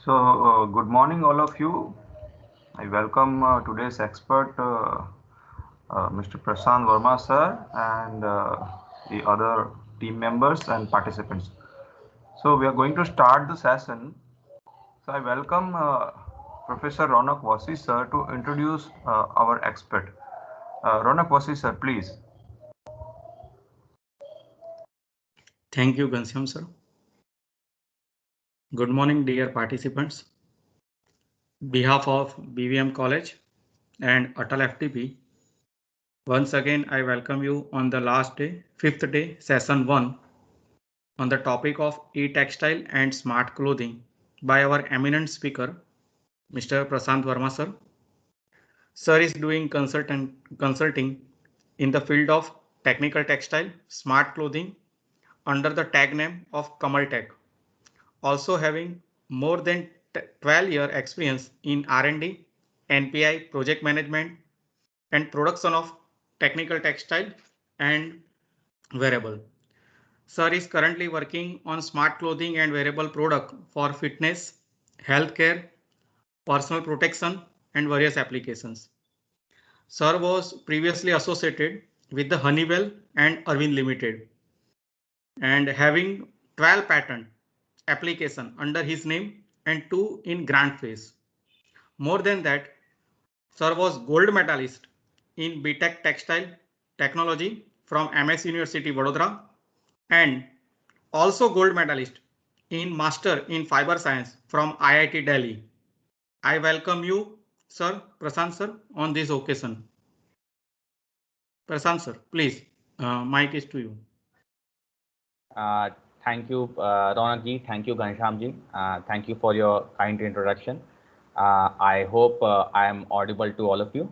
Good morning, all of you. I welcome today's expert, Mr. Prashant Verma, sir, and the other team members and participants. So, we are going to start the session. So, I welcome Professor Ronak Wasi, sir, to introduce our expert. Ronak Wasi, sir, please. Thank you, Ghanshyam sir. Good morning, dear participants. Behalf of BVM College and Atal FTP, once again I welcome you on the last day, 5th day, session 1 on the topic of e-textile and smart clothing by our eminent speaker, Mr. Prashant Verma sir. Sir is doing consulting in the field of technical textile, smart clothing under the tag name of Kamal Tech. Also having more than 12-year experience in R&D, NPI, project management, and production of technical textile and wearable. Sir is currently working on smart clothing and wearable product for fitness, healthcare, personal protection, and various applications. Sir was previously associated with the Honeywell and Irwin Limited and having 12 patent application under his name and 2 in grant phase. More than that, Sir was gold medalist in BTech Textile Technology from MS University Vadodara and also gold medalist in Master in Fiber Science from IIT Delhi. I welcome you, Sir Prashant sir, on this occasion. Prashant sir, please, mic is to you. Thank you, Ronak ji. Thank you, Ghanshyam ji. Thank you for your kind introduction. I hope I am audible to all of you.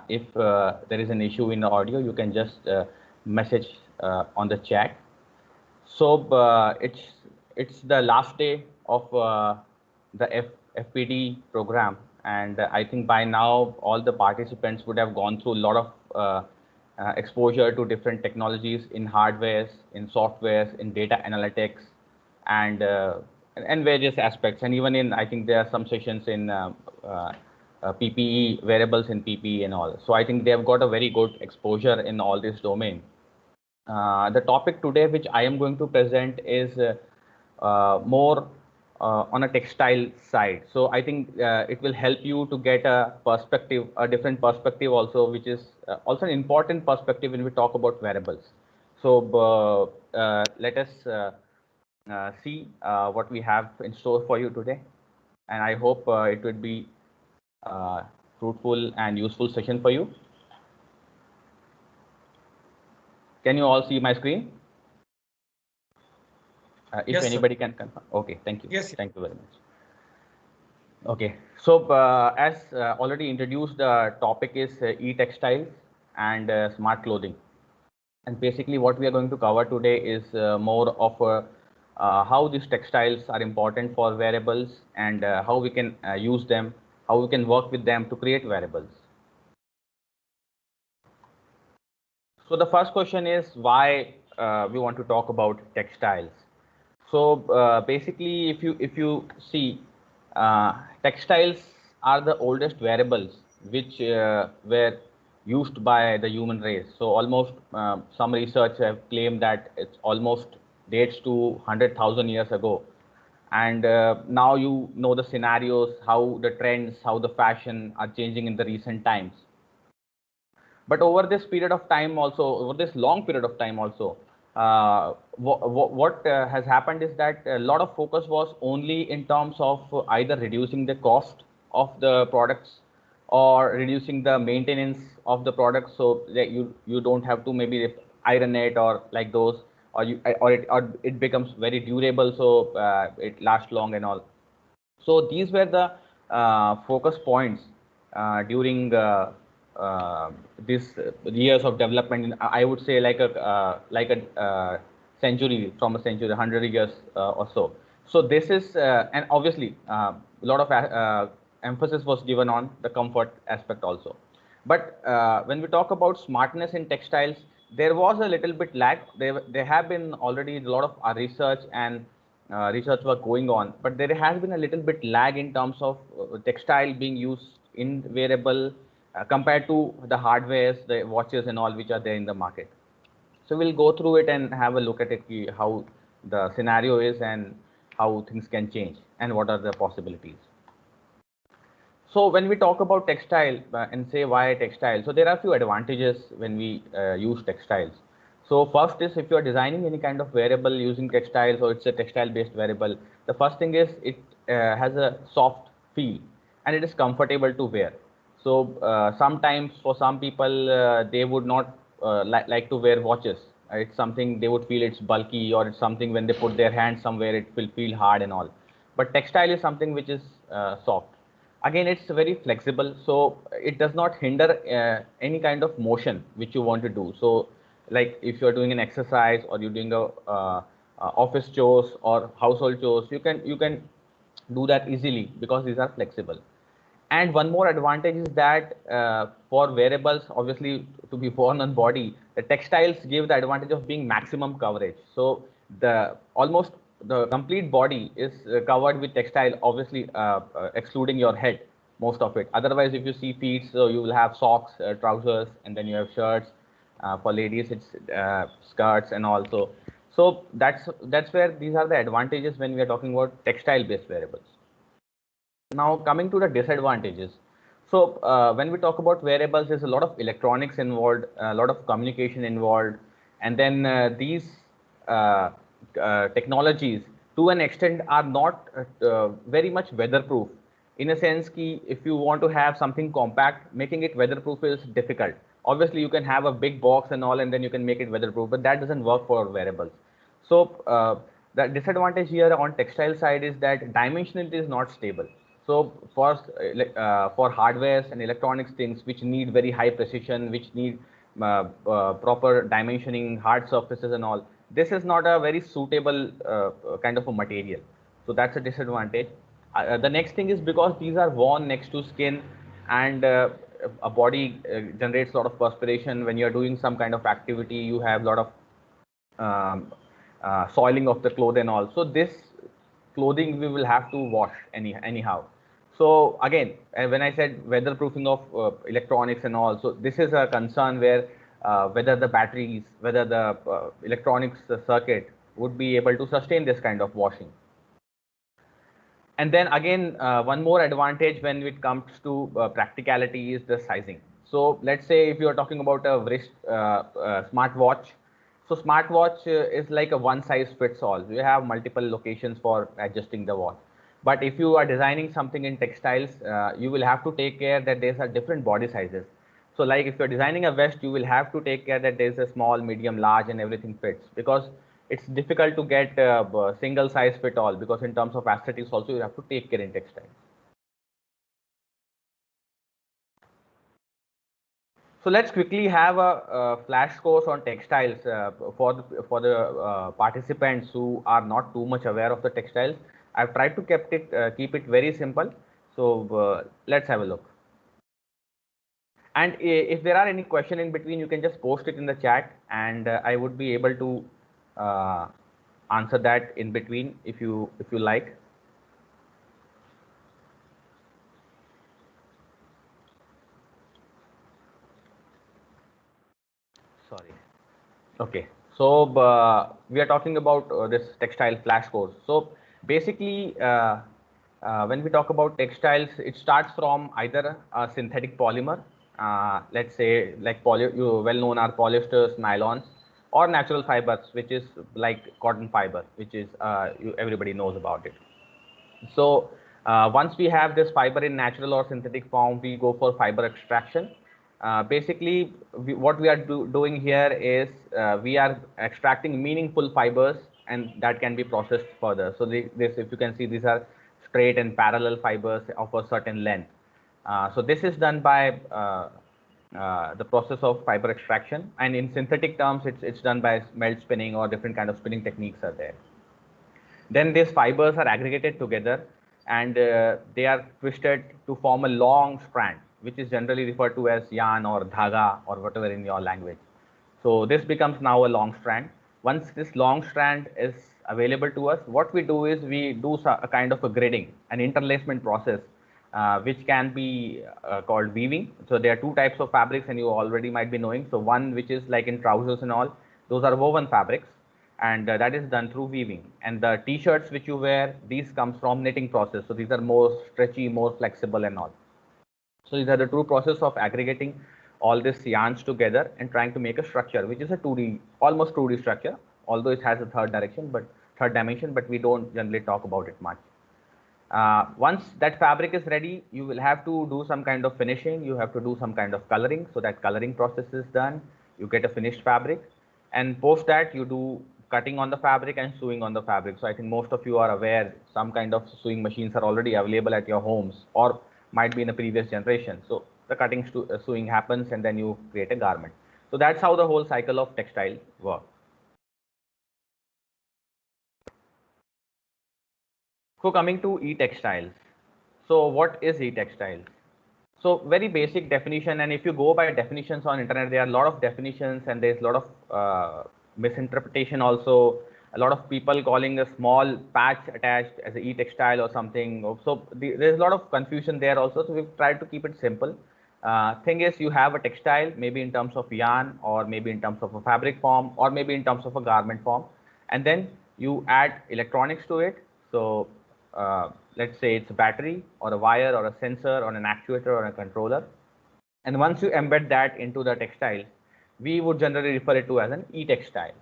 If there is an issue in the audio, you can just message on the chat. So it's the last day of the FPD program, and I think by now all the participants would have gone through a lot of exposure to different technologies in hardwares, in softwares, in data analytics, and various aspects. And even in, I think there are some sessions in PPE, wearables in PPE and all. So I think they have got a very good exposure in all this domain. The topic today, which I am going to present, is more on a textile side. So I think it will help you to get a perspective, a different perspective also, which is also an important perspective when we talk about wearables. So let us see what we have in store for you today. And I hope it would be fruitful and useful session for you. Can you all see my screen? If Yes, anybody sir. can confirm. Okay, thank you. Yes. Thank you very much. Okay, so as already introduced, the topic is e-textiles and smart clothing. And basically what we are going to cover today is more of how these textiles are important for wearables and how we can use them, how we can work with them to create wearables. So the first question is why we want to talk about textiles. So basically, if you see, textiles are the oldest wearables which were used by the human race. So almost some research have claimed that it's almost dates to 100,000 years ago. And now you know the scenarios, how the trends, how the fashion are changing in the recent times. But over this period of time also, over this long period of time also, what has happened is that a lot of focus was only in terms of either reducing the cost of the products or reducing the maintenance of the products, so that you don't have to maybe iron it or like those, or it becomes very durable, so it lasts long and all. So these were the focus points during these years of development. I would say like a century, from a century, 100 years or so. So this is and obviously a lot of emphasis was given on the comfort aspect also. But when we talk about smartness in textiles, there was a little bit lag. There have been already a lot of research and research work going on, but there has been a little bit lag in terms of textile being used in wearable compared to the hardwares, the watches and all which are there in the market. So we'll go through it and have a look at it, how the scenario is and how things can change and what are the possibilities. So when we talk about textile and say why textile, so there are a few advantages when we use textiles. So first is, if you are designing any kind of wearable using textiles, or it's a textile based wearable, the first thing is it has a soft feel and it is comfortable to wear. So sometimes for some people they would not like to wear watches. It's something they would feel it's bulky, or it's something when they put their hand somewhere it will feel hard and all. But textile is something which is soft. Again, it's very flexible, so it does not hinder any kind of motion which you want to do. So like if you're doing an exercise, or you're doing a office chores or household chores, you can do that easily because these are flexible. And one more advantage is that for wearables, obviously to be worn on body, the textiles give the advantage of being maximum coverage. So the complete body is covered with textile, obviously excluding your head, most of it. Otherwise, if you see feet, so you will have socks, trousers, and then you have shirts. For ladies, it's skirts and also. So that's where these are the advantages when we are talking about textile-based wearables. Now coming to the disadvantages. So when we talk about wearables, there's a lot of electronics involved, a lot of communication involved, and then these technologies to an extent are not very much weatherproof. In a sense, if you want to have something compact, making it weatherproof is difficult. Obviously, you can have a big box and all, and then you can make it weatherproof, but that doesn't work for wearables. So the disadvantage here on textile side is that dimensionality is not stable. So for hardwares and electronics things which need very high precision, which need proper dimensioning, hard surfaces and all, this is not a very suitable kind of a material. So that's a disadvantage. The next thing is, because these are worn next to skin, and a body generates a lot of perspiration when you're doing some kind of activity, you have a lot of soiling of the clothing and all. So this clothing we will have to wash anyhow. So again, when I said weatherproofing of electronics and all, so this is a concern where whether the batteries, whether the electronics circuit would be able to sustain this kind of washing. And then again, one more advantage when it comes to practicality is the sizing. So let's say if you are talking about a wrist smartwatch. So smartwatch is like a one size fits all. You have multiple locations for adjusting the watch. But if you are designing something in textiles, you will have to take care that there are different body sizes. So like if you're designing a vest, you will have to take care that there's a small, medium, large, and everything fits, because it's difficult to get single size fit all, because in terms of aesthetics also you have to take care in textiles. So let's quickly have a flash course on textiles for the participants who are not too much aware of the textiles. I've tried to keep it very simple. So let's have a look. And if there are any question in between, you can just post it in the chat, and I would be able to answer that in between if you like. Sorry. Okay. So we are talking about this textile flash course. So basically, when we talk about textiles, it starts from either a synthetic polymer, let's say like you well known are polyesters, nylons, or natural fibers, which is like cotton fiber, which is everybody knows about it. So once we have this fiber in natural or synthetic form, we go for fiber extraction. Basically, what we are doing here is we are extracting meaningful fibers, and that can be processed further. So this, if you can see, these are straight and parallel fibers of a certain length. So this is done by the process of fiber extraction, and in synthetic terms, it's done by melt spinning, or different kind of spinning techniques are there. Then these fibers are aggregated together, and they are twisted to form a long strand, which is generally referred to as yarn or dhaga or whatever in your language. So this becomes now a long strand. Once this long strand is available to us, what we do is we do a kind of a gridding, an interlacement process, which can be called weaving. So there are two types of fabrics, and you already might be knowing. So one which is like in trousers and all, those are woven fabrics, and that is done through weaving. And the t-shirts which you wear, these comes from knitting process. So these are more stretchy, more flexible and all. So these are the two process of aggregating all these yarns together and trying to make a structure, which is a 2D, almost 2D structure, although it has a third dimension, but we don't generally talk about it much. Once that fabric is ready, you will have to do some kind of finishing. You have to do some kind of coloring. So that coloring process is done. You get a finished fabric, and post that you do cutting on the fabric and sewing on the fabric. So I think most of you are aware some kind of sewing machines are already available at your homes, or might be in a previous generation. So the cutting sewing happens, and then you create a garment. So that's how the whole cycle of textile works. So coming to e-textiles. So what is e-textiles? So very basic definition, and if you go by definitions on internet, there are a lot of definitions, and there's a lot of misinterpretation also. A lot of people calling a small patch attached as a e-textile or something. So there's a lot of confusion there also. So we've tried to keep it simple. Thing is, you have a textile, maybe in terms of yarn, or maybe in terms of a fabric form, or maybe in terms of a garment form, and then you add electronics to it. So let's say it's a battery or a wire or a sensor or an actuator or a controller. And once you embed that into the textile, we would generally refer it to as an e-textile.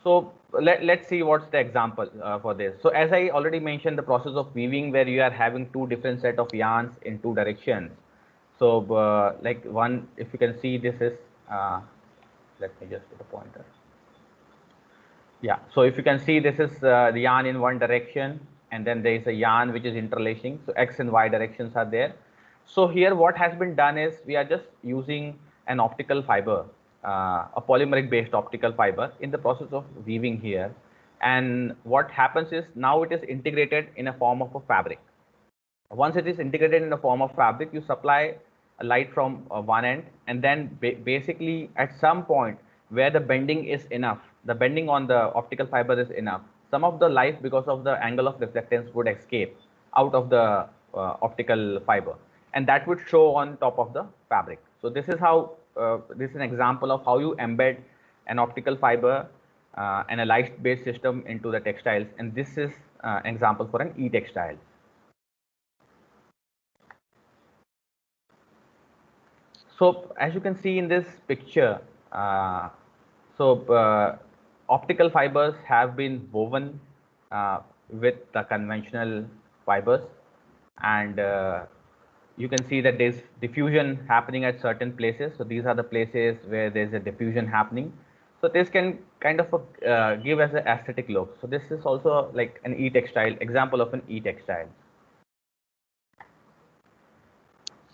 So let's see what's the example for this. So as I already mentioned, the process of weaving, where you are having two different set of yarns in two directions. So like one, if you can see, this is, let me just put a pointer. Yeah, so if you can see, this is the yarn in one direction, and then there is a yarn which is interlacing. So X and Y directions are there. So here what has been done is we are just using an optical fiber, a polymeric based optical fiber in the process of weaving here. And what happens is now it is integrated in a form of a fabric. Once it is integrated in the form of fabric, you supply a light from one end, and then basically at some point where the bending is enough, the bending on the optical fiber is enough, some of the light, because of the angle of reflectance, would escape out of the optical fiber, and that would show on top of the fabric. So this is how this is an example of how you embed an optical fiber and a light based system into the textiles, and this is an example for an e-textile. So as you can see in this picture, optical fibers have been woven with the conventional fibers, and you can see that there's diffusion happening at certain places. So these are the places where there's a diffusion happening. So this can kind of give us an aesthetic look. So this is also like an e-textile, example of an e-textile.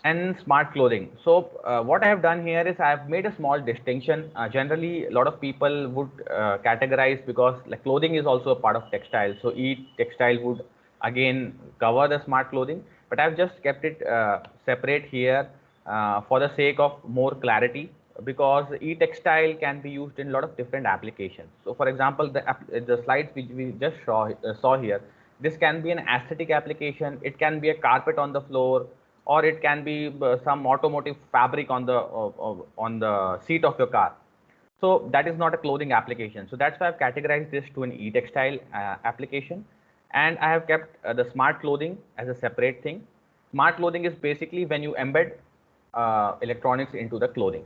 And smart clothing. So what I have done here is I have made a small distinction. Generally, a lot of people would categorize, because like clothing is also a part of textile. So e-textile would again cover the smart clothing, but I've just kept it separate here for the sake of more clarity, because e-textile can be used in a lot of different applications. So for example, the slides which we just saw here, this can be an aesthetic application. It can be a carpet on the floor, or it can be some automotive fabric on the seat of your car. So that is not a clothing application. So that's why I've categorized this to an e-textile application, and I have kept the smart clothing as a separate thing. Smart clothing is basically when you embed electronics into the clothing.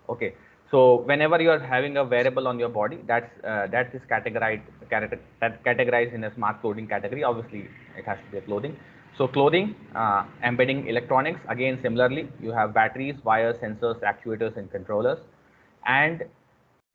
Okay, so whenever you are having a wearable on your body, that is categorized in a smart clothing category. Obviously, it has to be a clothing. So clothing, embedding electronics, again similarly, you have batteries, wires, sensors, actuators, and controllers, and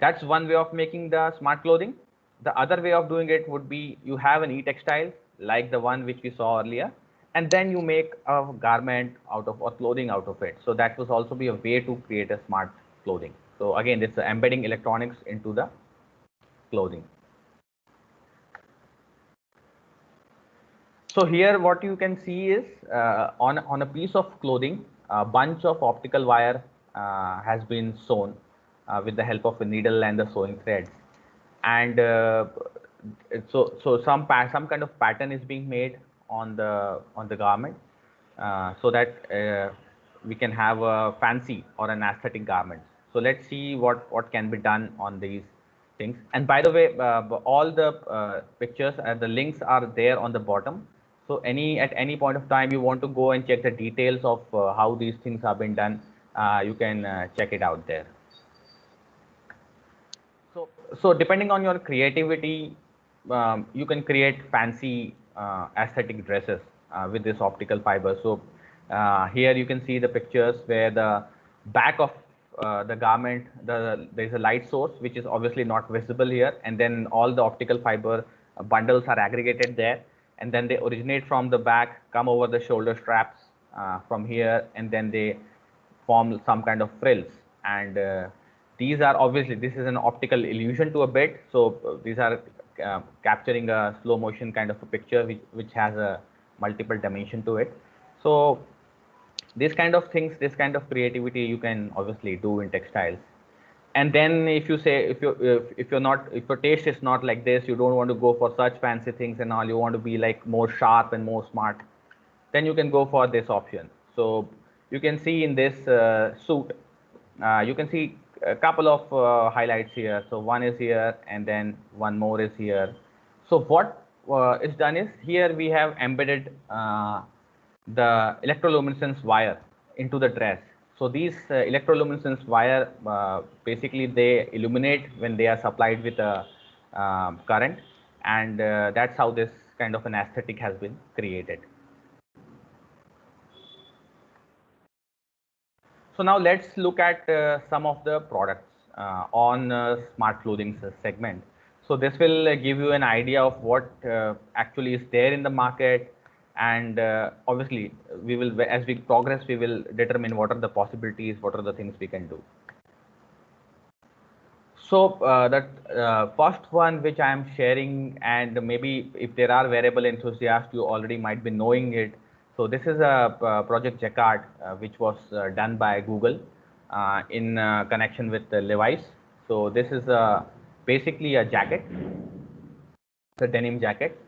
that's one way of making the smart clothing. The other way of doing it would be you have an e-textile like the one which we saw earlier, and then you make a garment out of, or clothing out of it. So that was also be a way to create a smart clothing. So again, this is embedding electronics into the clothing. So here what you can see is on a piece of clothing, a bunch of optical wire has been sewn with the help of a needle and the sewing threads. And so some kind of pattern is being made on the garment, so that we can have a fancy or an aesthetic garment. So let's see what can be done on these things. And by the way, all the pictures and the links are there on the bottom. So at any point of time you want to go and check the details of how these things have been done, you can check it out there. So depending on your creativity, you can create fancy aesthetic dresses with this optical fiber. So here you can see the pictures where the back of the garment, there's a light source which is obviously not visible here, and then all the optical fiber bundles are aggregated there, and then they originate from the back, come over the shoulder straps from here, and then they form some kind of frills. And these are obviously, this is an optical illusion to a bit, so these are capturing a slow motion kind of a picture which has a multiple dimension to it. So these kind of things, this kind of creativity you can obviously do in textiles. And then if you say, if your taste is not like this, you don't want to go for such fancy things and all, you want to be like more sharp and more smart, then you can go for this option. So you can see in this suit, you can see a couple of highlights here. So one is here, and then one more is here. So what is done is, here we have embedded the electroluminescence wire into the dress. So these electroluminescence wire, basically they illuminate when they are supplied with a current, and that's how this kind of an aesthetic has been created. So now let's look at some of the products on smart clothing segment. So this will give you an idea of what actually is there in the market, and obviously we will, as we progress, we will determine what are the possibilities, what are the things we can do. So that first one which I am sharing, and maybe if there are wearable enthusiasts, you already might be knowing it. So this is a project Jacquard, which was done by Google in connection with Levi's. So this is basically a jacket, the denim jacket.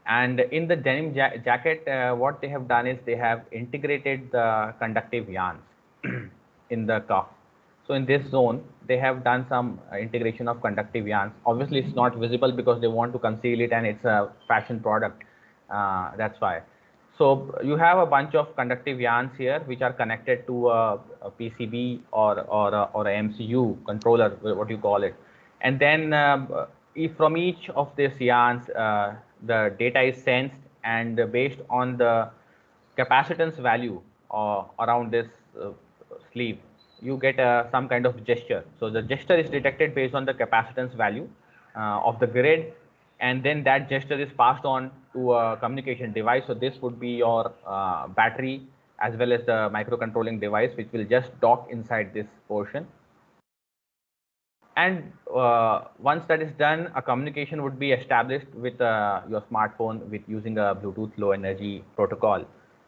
And in the denim jacket, what they have done is they have integrated the conductive yarns in the cuff. So in this zone, they have done some integration of conductive yarns. Obviously, it's not visible because they want to conceal it, and it's a fashion product. That's why. So you have a bunch of conductive yarns here, which are connected to a PCB or a MCU controller, what you call it. And then if from each of these yarns, the data is sensed, and based on the capacitance value around this sleeve, you get some kind of gesture. So the gesture is detected based on the capacitance value of the grid, and then that gesture is passed on to a communication device. So this would be your battery as well as the microcontrolling device, which will just dock inside this portion. And once that is done, a communication would be established with your smartphone with using a Bluetooth low energy protocol.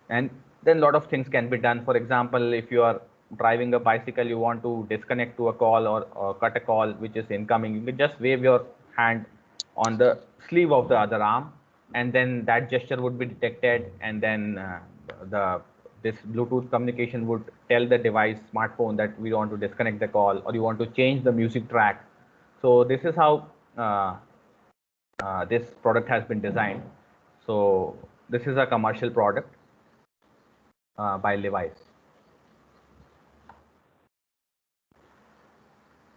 And then a lot of things can be done. For example, if you are driving a bicycle, you want to disconnect to a call or cut a call which is incoming, you can just wave your hand on the sleeve of the other arm, and then that gesture would be detected, and then this Bluetooth communication would tell the device, smartphone, that we want to disconnect the call, or you want to change the music track. So this is how this product has been designed. So this is a commercial product by Levi's.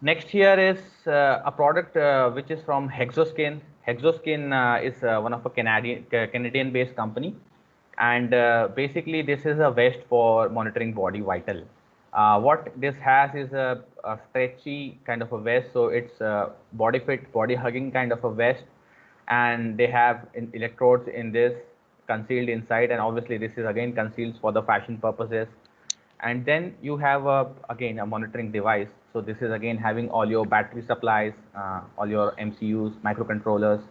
Next here is a product which is from Hexoskin. Hexoskin is one of a Canadian-based company, and basically this is a vest for monitoring body vital. What this has is a stretchy kind of a vest, so it's a body fit, body hugging kind of a vest, and they have electrodes in this concealed inside, and obviously this is again concealed for the fashion purposes. And then you have again a monitoring device. So this is again having all your battery supplies, all your MCUs, microcontrollers,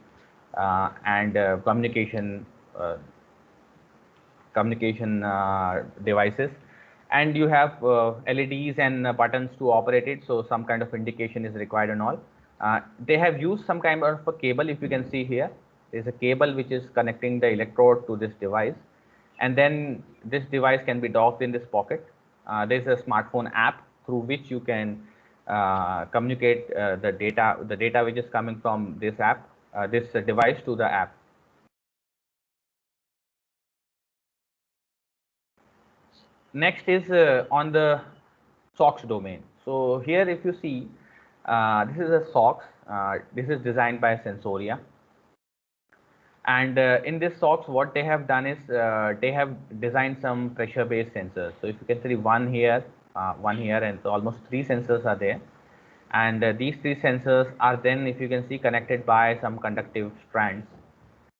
and communication devices. and you have LEDs and buttons to operate it, so some kind of indication is required and all. They have used some kind of a cable. If you can see here, there's a cable which is connecting the electrode to this device, and then this device can be docked in this pocket. There's a smartphone app through which you can communicate the data which is coming from this app, this device to the app. Next is on the SOX domain. So here, if you see, this is a SOX. This is designed by Sensoria. And in this SOX, what they have done is they have designed some pressure-based sensors. So if you can see one here, and so almost 3 sensors are there. And these 3 sensors are then, if you can see, connected by some conductive strands.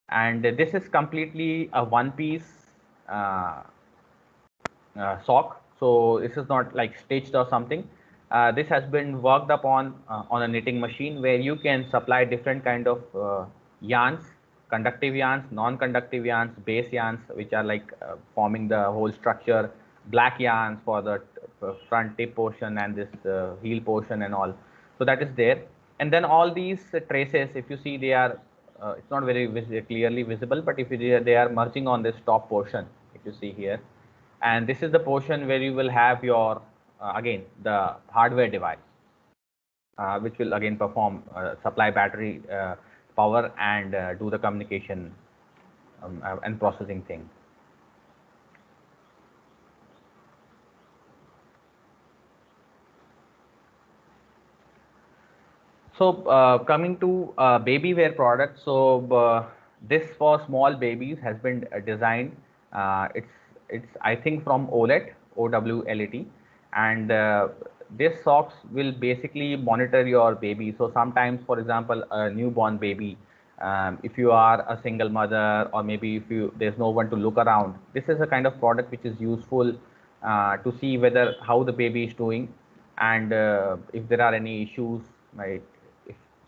And this is completely a one-piece sock. So this is not like stitched or something. This has been worked upon on a knitting machine, where you can supply different kind of yarns, conductive yarns, non-conductive yarns, base yarns, which are like forming the whole structure, black yarns for the front tip portion and this heel portion and all. So that is there. And then all these traces, if you see, they are it's not very clearly visible, but if you, they are merging on this top portion, if you see here. And this is the portion where you will have your again the hardware device, which will again perform supply battery power and do the communication and processing thing. So coming to baby wear products, so this for small babies has been designed. It's I think from OLET, OWLET, and this socks will basically monitor your baby. So sometimes, for example, a newborn baby, if you are a single mother, or maybe if you there's no one to look around, this is a kind of product which is useful to see whether how the baby is doing, and if there are any issues, right?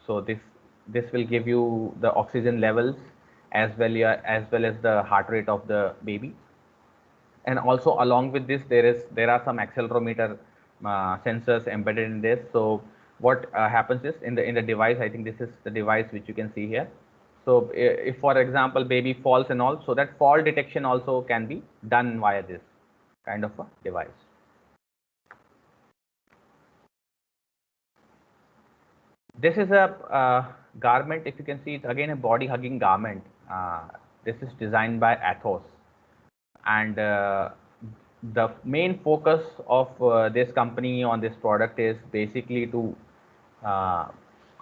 So this will give you the oxygen levels as well as the heart rate of the baby. And also along with this, there are some accelerometer sensors embedded in this. So what happens is in the device, I think this is the device which you can see here. So if for example baby falls and all, so that fall detection also can be done via this kind of a device. This is a garment. If you can see, it's again a body hugging garment. This is designed by Athos, and the main focus of this company on this product is basically to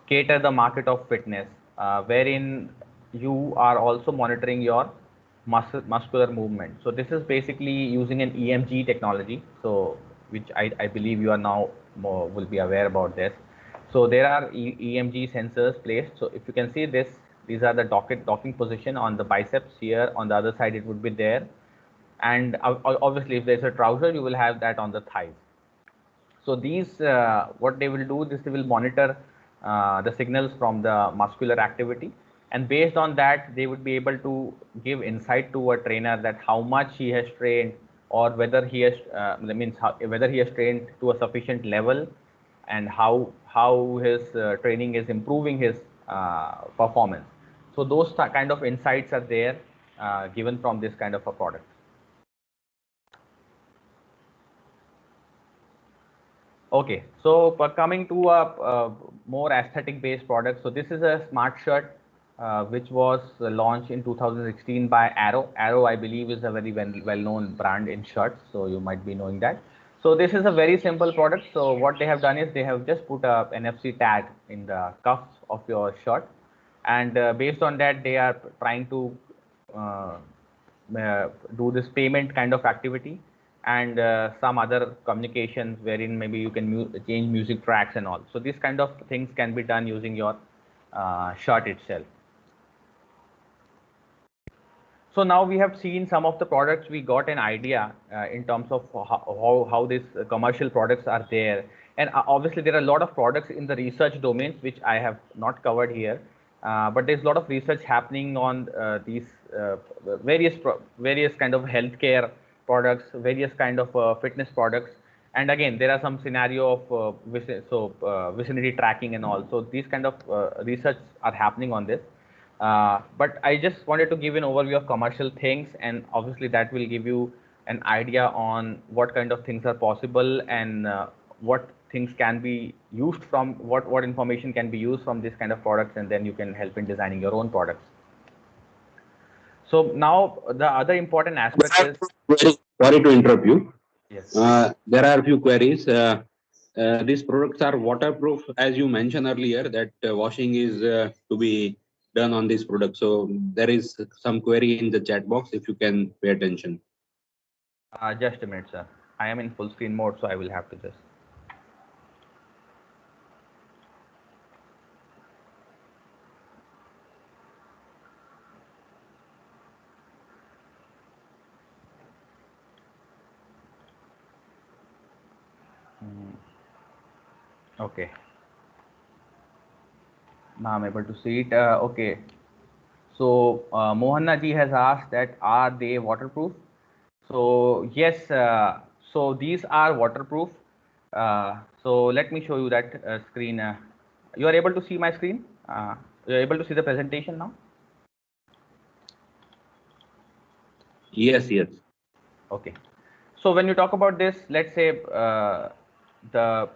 cater the market of fitness, wherein you are also monitoring your muscular movement. So this is basically using an EMG technology, so which I believe you are now will be aware about this. So there are EMG sensors placed. So if you can see this, these are the docking position on the biceps here. On the other side, it would be there. And obviously, if there's a trouser, you will have that on the thighs. So these, what they will do, this they will monitor the signals from the muscular activity. And based on that, they would be able to give insight to a trainer that how much he has trained, or whether he has, that means whether he has trained to a sufficient level, and how his training is improving his performance. So those kind of insights are there given from this kind of a product. Okay, so coming to a more aesthetic based product. So this is a smart shirt which was launched in 2016 by Arrow. Arrow, I believe, is a very well-known brand in shirts, so you might be knowing that. So this is a very simple product. So what they have done is they have just put a NFC tag in the cuffs of your shirt, and based on that, they are trying to do this payment kind of activity, and some other communications wherein maybe you can change music tracks and all. So these kind of things can be done using your shirt itself. So now we have seen some of the products. We got an idea in terms of how these commercial products are there. And obviously there are a lot of products in the research domains, which I have not covered here. But there's a lot of research happening on these various kind of healthcare products, various kind of fitness products. And again, there are some scenario of vicinity tracking and all. So these kind of research are happening on this. But I just wanted to give an overview of commercial things, and obviously that will give you an idea on what kind of things are possible and what things can be used from, what information can be used from this kind of products, and then you can help in designing your own products. So now the other important aspect is. Sorry to interrupt you. Yes. There are a few queries. These products are waterproof, as you mentioned earlier, that washing is to be done on this product. So there is some query in the chat box, if you can pay attention. Just a minute, sir. I am in full screen mode, so I will have to just. Okay. Now I'm able to see it. Okay. So Mohanna ji has asked that are they waterproof? So yes. So these are waterproof. So let me show you that screen. You are able to see my screen? You are able to see the presentation now? Yes, yes. Okay. So when you talk about this, let's say the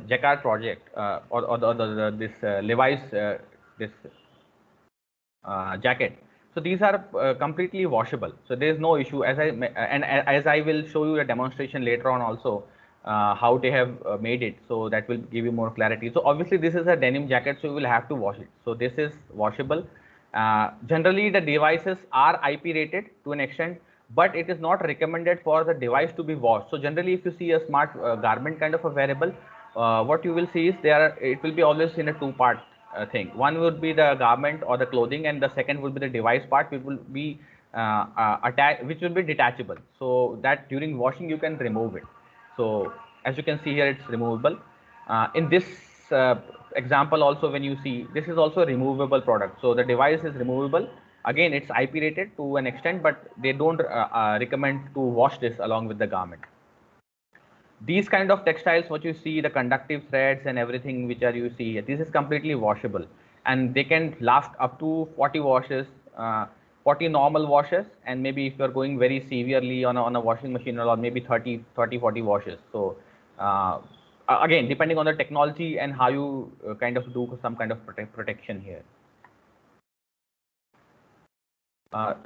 Jacquard project or this Levi's this jacket. So these are completely washable. So there is no issue. As I will show you a demonstration later on also how they have made it. So that will give you more clarity. So obviously this is a denim jacket, so you will have to wash it. So this is washable. Generally the devices are IP rated to an extent, but it is not recommended for the device to be washed. So generally if you see a smart garment kind of a wearable, what you will see is it will be always in a two-part thing. One would be the garment or the clothing, and the second would be the device part, which will be attached, which will be detachable, so that during washing you can remove it. So as you can see here, it's removable. In this example also, when you see, this is also a removable product. So the device is removable. Again, it's IP rated to an extent, but they don't recommend to wash this along with the garment. These kind of textiles, what you see, the conductive threads and everything which you see, this is completely washable, and they can last up to 40 washes, 40 normal washes, and maybe if you're going very severely on a washing machine, or maybe 40 washes. So again, depending on the technology and how you kind of do some kind of protection here.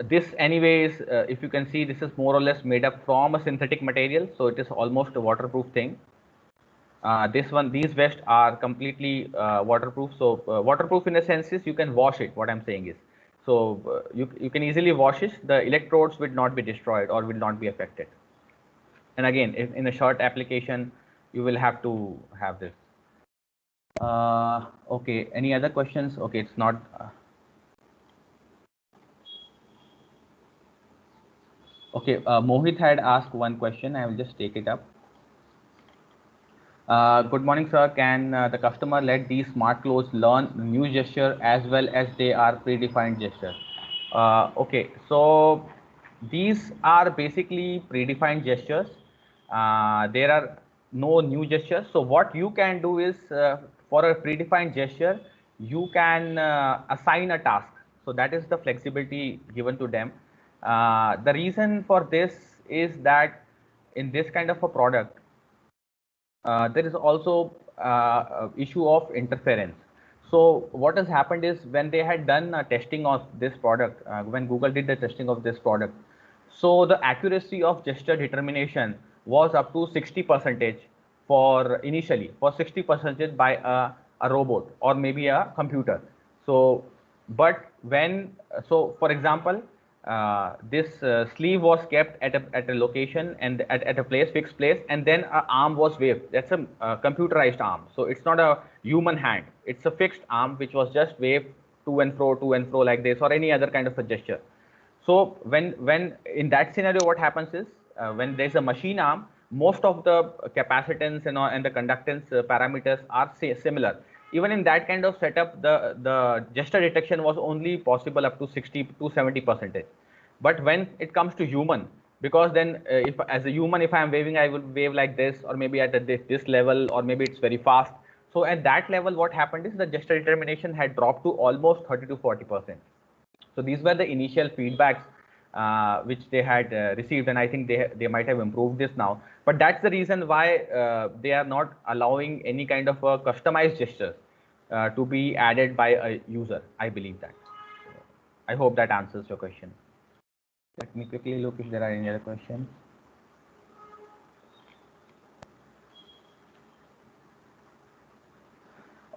This anyways, if you can see, this is more or less made up from a synthetic material, so it is almost a waterproof thing. These vests are completely waterproof. So waterproof in a sense is you can wash it. What I'm saying is, so you can easily wash it. The electrodes will not be destroyed or will not be affected. And again, if in a short application, you will have to have this. Okay, any other questions? Okay, it's not. Okay, Mohit had asked one question. I will just take it up. Good morning, sir. Can the customer let these smart clothes learn new gesture as well as they are predefined gesture? Okay, so these are basically predefined gestures. There are no new gestures. So what you can do is for a predefined gesture, you can assign a task. So that is the flexibility given to them. The reason for this is that in this kind of a product, there is also issue of interference. So what has happened is when they had done testing of this product, when Google did the testing of this product, so the accuracy of gesture determination was up to 60% for initially, for 60% by a robot or maybe a computer. So, but when, so for example, this sleeve was kept at a location and at a place, fixed place, and then an arm was waved. That's a computerized arm. So it's not a human hand. It's a fixed arm which was just waved to and fro like this, or any other kind of a gesture. So when in that scenario, what happens is when there's a machine arm, most of the capacitance and the conductance parameters are similar. Even in that kind of setup, the gesture detection was only possible up to 60 to 70%. But when it comes to human, because then if as a human, if I am waving, I would wave like this, or maybe at this level, or maybe it's very fast. So at that level, what happened is the gesture determination had dropped to almost 30 to 40%. So these were the initial feedbacks which they had received, and I think they might have improved this now. But that's the reason why they are not allowing any kind of a customized gesture to be added by a user. I believe that. I hope that answers your question. Let me quickly look if there are any other questions.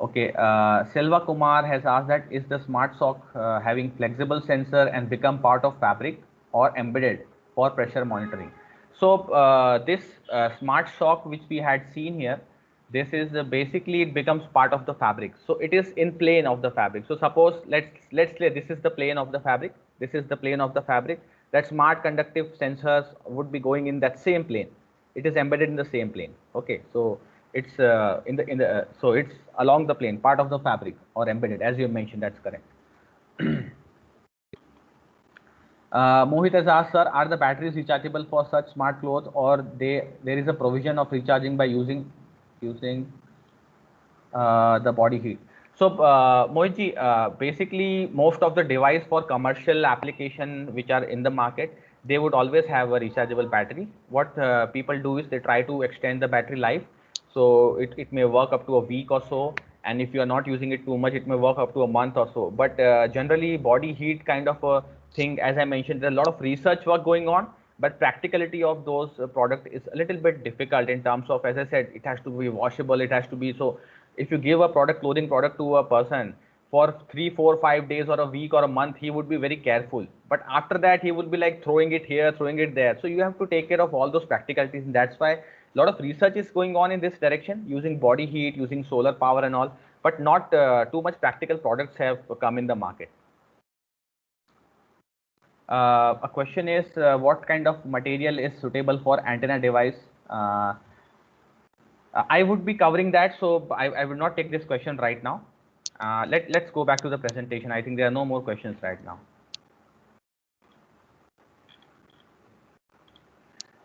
Okay, Selva Kumar has asked that is the smart sock having flexible sensor and become part of fabric or embedded for pressure monitoring. So this smart sock which we had seen here, this is basically it becomes part of the fabric. So it is in plane of the fabric. So suppose let's say this is the plane of the fabric. This is the plane of the fabric. That smart conductive sensors would be going in that same plane. It is embedded in the same plane. Okay, so it's so it's along the plane, part of the fabric or embedded, as you mentioned. That's correct. Mohit has asked, sir, are the batteries rechargeable for such smart clothes, or there is a provision of recharging by using the body heat? So Mohitji, basically most of the device for commercial application which are in the market, they would always have a rechargeable battery. What people do is they try to extend the battery life. So it may work up to a week or so, and if you are not using it too much, it may work up to a month or so. But generally body heat kind of a thing, as I mentioned, there's a lot of research work going on, but practicality of those product is a little bit difficult in terms of, as I said, it has to be washable, it has to be, so if you give a clothing product to a person for 3, 4, 5 days or a week or a month, he would be very careful. But after that, he would be like throwing it here, throwing it there. So you have to take care of all those practicalities. And that's why a lot of research is going on in this direction, using body heat, using solar power and all, but not too much practical products have come in the market. A question is, what kind of material is suitable for antenna device? I would be covering that, so I will not take this question right now. Let's go back to the presentation. I think there are no more questions right now.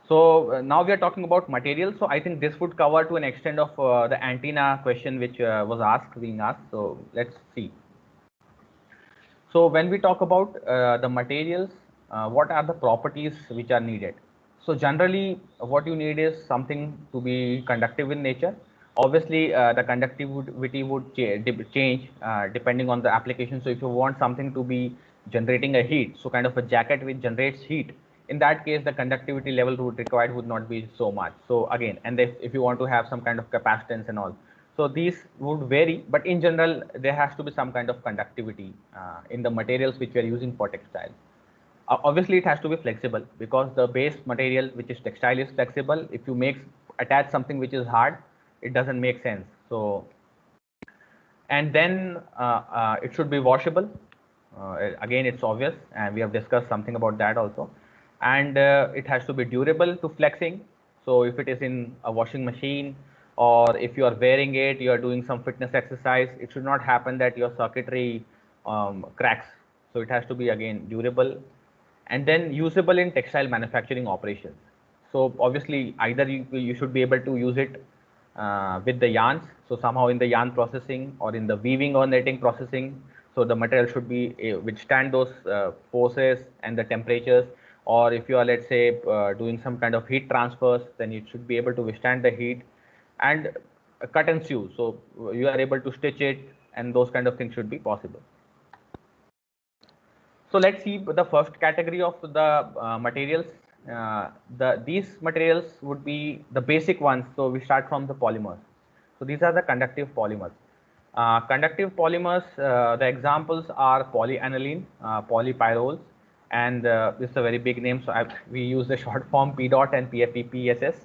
So now we are talking about materials. So I think this would cover to an extent of the antenna question which was being asked. So let's see. So when we talk about the materials, what are the properties which are needed? So generally, what you need is something to be conductive in nature. Obviously, the conductivity would change depending on the application. So if you want something to be generating a heat, so kind of a jacket which generates heat, in that case, the conductivity level required would not be so much. So again, and if you want to have some kind of capacitance and all, so these would vary, but in general, there has to be some kind of conductivity in the materials which we are using for textile. Obviously, it has to be flexible because the base material, which is textile, is flexible. If you attach something which is hard, it doesn't make sense. So, and then it should be washable. Again, it's obvious, and we have discussed something about that also. And it has to be durable to flexing. So if it is in a washing machine, or if you are wearing it, you are doing some fitness exercise, it should not happen that your circuitry cracks. So it has to be, again, durable, and then usable in textile manufacturing operations. So obviously, either you should be able to use it with the yarns, so somehow in the yarn processing or in the weaving or netting processing. So the material should be withstand those forces and the temperatures. Or if you are, let's say, doing some kind of heat transfers, then it should be able to withstand the heat and cut and sew. So you are able to stitch it, and those kind of things should be possible. So let's see the first category of the materials. These materials would be the basic ones. So we start from the polymers. So these are the conductive polymers. Conductive polymers, the examples are polyaniline, polypyroles, and this is a very big name. So we use the short form PDOT and PFPPSS,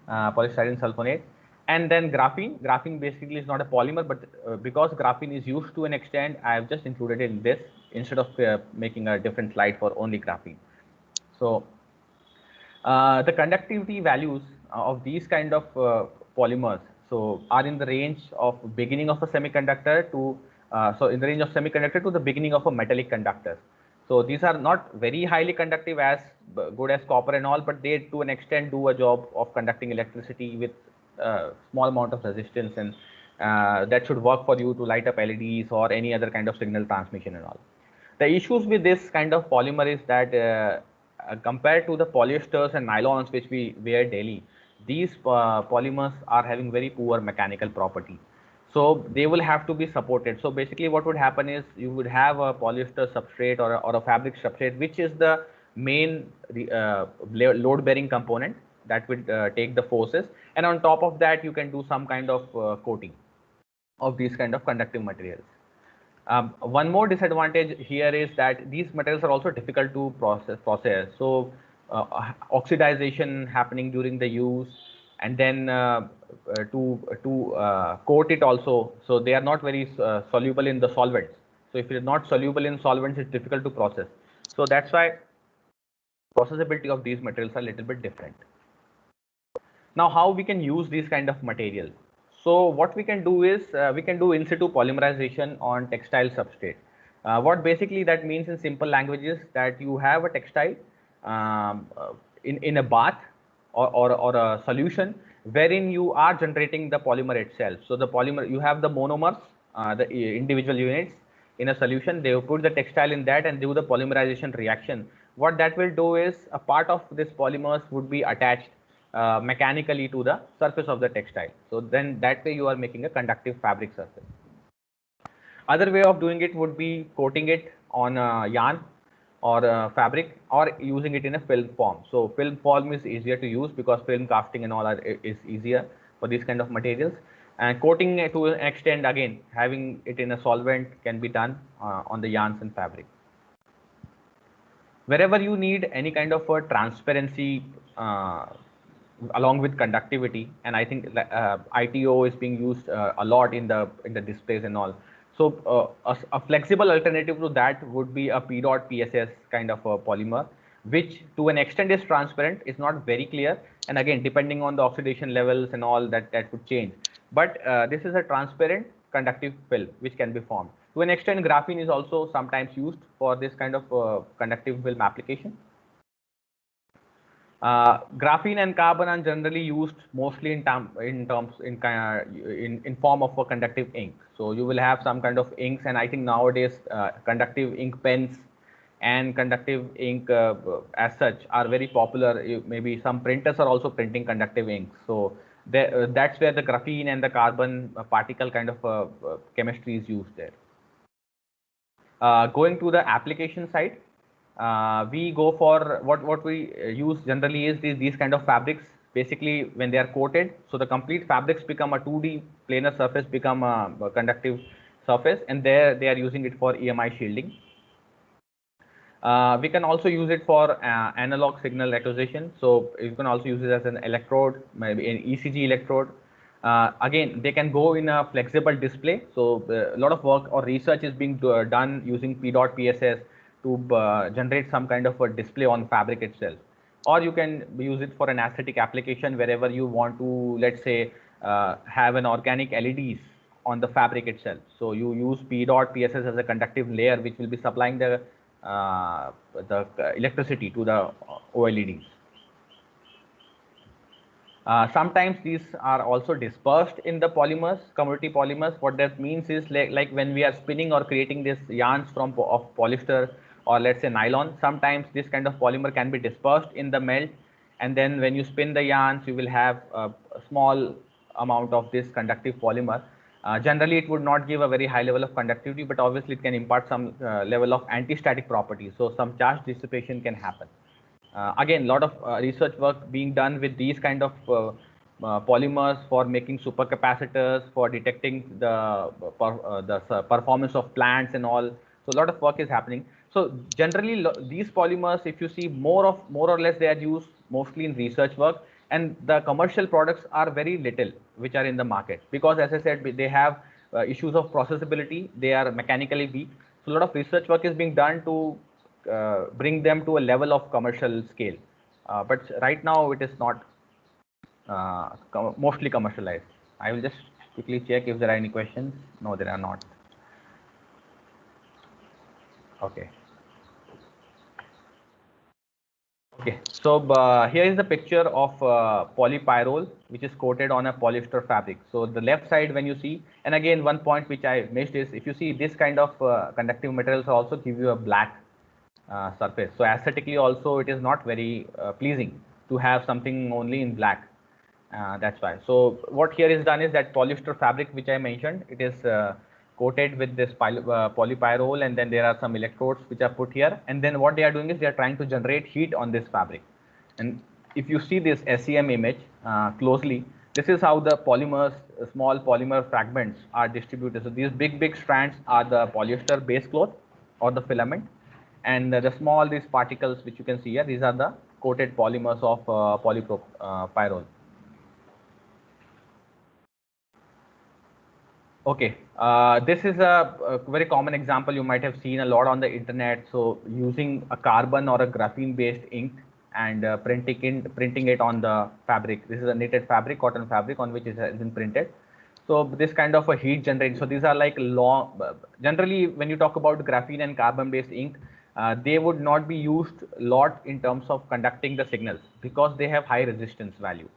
polystyrene sulfonate. And then graphene. Graphene basically is not a polymer, but because graphene is used to an extent, I have just included it in this instead of making a different slide for only graphene. So the conductivity values of these kind of polymers so are in the range of beginning of a semiconductor to so in the range of semiconductor to the beginning of a metallic conductor. So these are not very highly conductive as good as copper and all, but they to an extent do a job of conducting electricity with small amount of resistance, and that should work for you to light up LEDs or any other kind of signal transmission and all. The issues with this kind of polymer is that compared to the polyesters and nylons which we wear daily, these polymers are having very poor mechanical property. So they will have to be supported. So basically what would happen is you would have a polyester substrate or a fabric substrate, which is the main load bearing component that would take the forces, and on top of that you can do some kind of coating of these kind of conductive materials. One more disadvantage here is that these materials are also difficult to process. So oxidization happening during the use, and then to coat it also. So they are not very soluble in the solvents. So if it is not soluble in solvents, it's difficult to process. So that's why processability of these materials are a little bit different. Now, how we can use these kind of materials? So what we can do is we can do in situ polymerization on textile substrate. What basically that means in simple language is that you have a textile in a bath or a solution wherein you are generating the polymer itself. So the polymer, you have the monomers, the individual units in a solution. They will put the textile in that and do the polymerization reaction. What that will do is a part of this polymers would be attached mechanically to the surface of the textile. So then that way you are making a conductive fabric surface. Other way of doing it would be coating it on a yarn or a fabric, or using it in a film form. So film form is easier to use because film casting and all is easier for these kind of materials. And coating to an extent, again, having it in a solvent can be done on the yarns and fabric. Wherever you need any kind of a transparency along with conductivity, and I think ITO is being used a lot in the displays and all. So a flexible alternative to that would be a PEDOT PSS kind of a polymer, which to an extent is transparent, is not very clear, and again depending on the oxidation levels and all that would change. But this is a transparent conductive film which can be formed. To an extent, graphene is also sometimes used for this kind of conductive film application. Graphene and carbon are generally used mostly in form of a conductive ink. So you will have some kind of inks, and I think nowadays conductive ink pens and conductive ink as such are very popular. Maybe some printers are also printing conductive ink. So that's where the graphene and the carbon particle kind of chemistry is used there. Going to the application side, we go for what we use generally is these kind of fabrics. Basically, when they are coated, so the complete fabrics become a 2D planar surface, become a conductive surface, and there they are using it for EMI shielding. We can also use it for analog signal acquisition. So you can also use it as an electrode, maybe an ECG electrode. Again, they can go in a flexible display. So a lot of work or research is being done using PEDOT PSS to generate some kind of a display on fabric itself. Or you can use it for an aesthetic application wherever you want to, let's say, have an organic LEDs on the fabric itself. So you use PEDOT PSS as a conductive layer which will be supplying the electricity to the OLEDs. Sometimes these are also dispersed in the polymers, commodity polymers. What that means is like when we are spinning or creating these yarns of polyester or let's say nylon, sometimes this kind of polymer can be dispersed in the melt, and then when you spin the yarns, you will have a small amount of this conductive polymer. Generally, it would not give a very high level of conductivity, but obviously it can impart some level of anti-static properties. So some charge dissipation can happen. Again, a lot of research work being done with these kind of polymers for making supercapacitors, for detecting the performance of plants and all. So a lot of work is happening. So generally, these polymers, if you see more or less, they are used mostly in research work, and the commercial products are very little which are in the market, because as I said, they have issues of processability. They are mechanically weak. So a lot of research work is being done to bring them to a level of commercial scale, but right now it is not mostly commercialized. I will just quickly check if there are any questions. No, there are not. Okay. Okay, so here is the picture of polypyrrole, which is coated on a polyester fabric. So the left side, when you see, and again, one point which I missed is, if you see this kind of conductive materials also give you a black surface. So aesthetically also, it is not very pleasing to have something only in black. That's why. So what here is done is that polyester fabric, which I mentioned, it is coated with this polypyrrole, and then there are some electrodes which are put here, and then what they are doing is they are trying to generate heat on this fabric. And if you see this SEM image closely, this is how the polymers, small polymer fragments are distributed. So these big strands are the polyester base cloth or the filament, and the small these particles which you can see here, these are the coated polymers of polypyrrole. Okay, this is a very common example you might have seen a lot on the internet. So using a carbon or a graphene based ink and printing it on the fabric. This is a knitted fabric, cotton fabric on which it has been printed. So this kind of a heat generated. So these are like long, generally when you talk about graphene and carbon based ink, they would not be used a lot in terms of conducting the signals because they have high resistance value.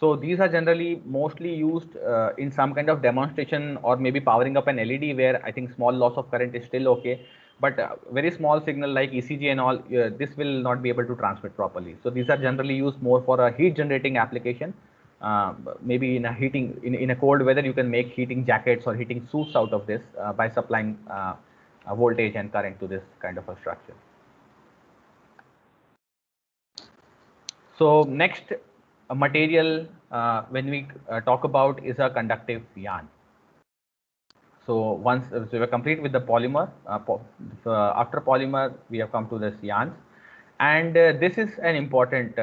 So these are generally mostly used in some kind of demonstration or maybe powering up an LED where I think small loss of current is still okay. But very small signal like ECG and all, this will not be able to transmit properly. So these are generally used more for a heat generating application. Maybe in a heating, in a cold weather, you can make heating jackets or heating suits out of this by supplying voltage and current to this kind of a structure. So next material when we talk about is a conductive yarn. So once so we are complete with the polymer, after polymer we have come to this yarns, and this is an important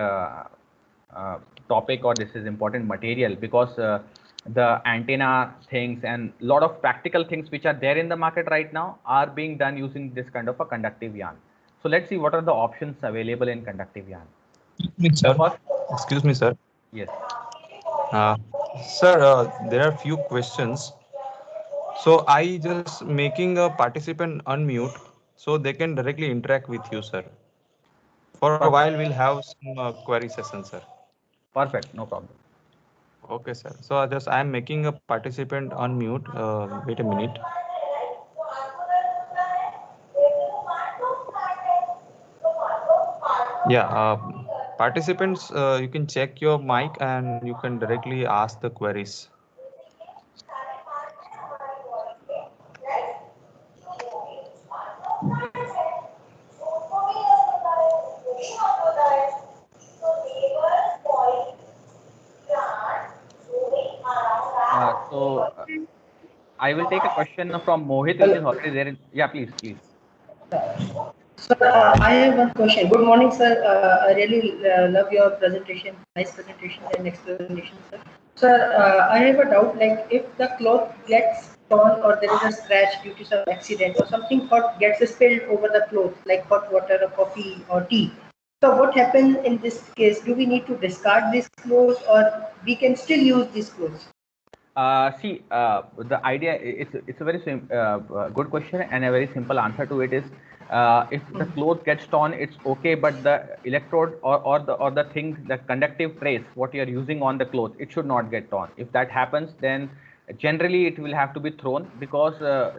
topic, or this is important material because the antenna things and lot of practical things which are there in the market right now are being done using this kind of a conductive yarn. So let's see what are the options available in conductive yarn. Sir, excuse me, sir. Yes. Sir, there are few questions. So I just making a participant unmute so they can directly interact with you, sir. For a while, we'll have some query session, sir. Perfect, no problem. Okay, sir. So just I am making a participant unmute. Wait a minute. Yeah, participants, you can check your mic and you can directly ask the queries. So I will take a question from Mohit, which is already there. Yeah, please. Sir, I have one question. Good morning, sir. I really love your presentation, nice presentation and explanation, sir. Sir, I have a doubt. Like, if the cloth gets torn or there is a scratch due to some accident or something hot gets spilled over the cloth, like hot water or coffee or tea. So, what happens in this case? Do we need to discard these clothes or we can still use these clothes? See, the idea, it's a very good question, and a very simple answer to it is, if the cloth gets torn, it's okay, but the electrode or the thing, the conductive trace, what you are using on the cloth, it should not get torn. If that happens, then generally it will have to be thrown, because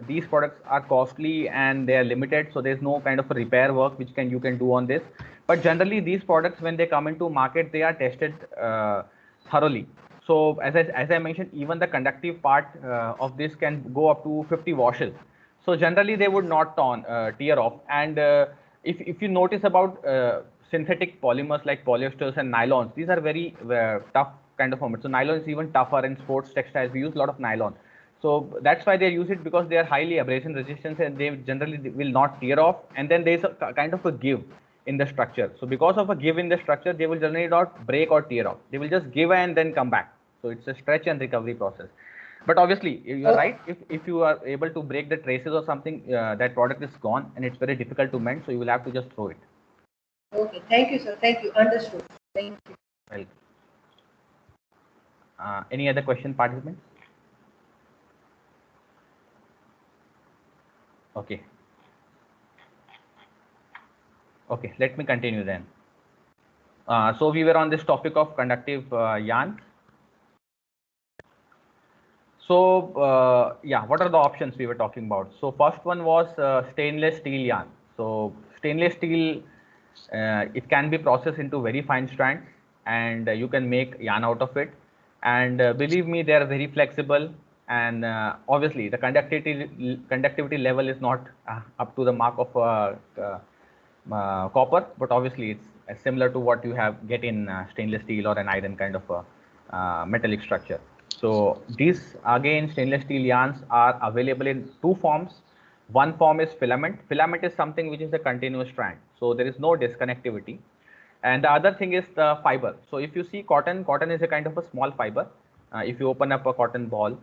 these products are costly and they are limited, so there's no kind of a repair work which you can do on this. But generally these products, when they come into market, they are tested thoroughly. So as I mentioned, even the conductive part of this can go up to 50 washes. So generally they would not tear off. And if you notice about synthetic polymers like polyesters and nylons, these are very tough kind of formats. So nylon is even tougher in sports textiles. We use a lot of nylon. So that's why they use it, because they are highly abrasion resistant and they generally will not tear off. And then there's a kind of a give in the structure. So because of a give in the structure, they will generally not break or tear off. They will just give and then come back. So it's a stretch and recovery process. But obviously, you're right. If you are able to break the traces or something, that product is gone and it's very difficult to mend. So you will have to just throw it. Okay. Thank you, sir. Thank you. Understood. Thank you. Welcome. Any other question, participants? Okay. Okay, let me continue then. So we were on this topic of conductive yarns. So yeah, what are the options we were talking about? So first one was stainless steel yarn. So stainless steel, it can be processed into very fine strands, and you can make yarn out of it. And believe me, they are very flexible. And obviously, the conductivity level is not up to the mark of copper, but obviously it's similar to what you get in stainless steel or an iron kind of a metallic structure. So these again stainless steel yarns are available in two forms. One form is filament. Filament is something which is a continuous strand, so there is no disconnectivity. And the other thing is the fiber. So if you see cotton, cotton is a kind of a small fiber. If you open up a cotton ball,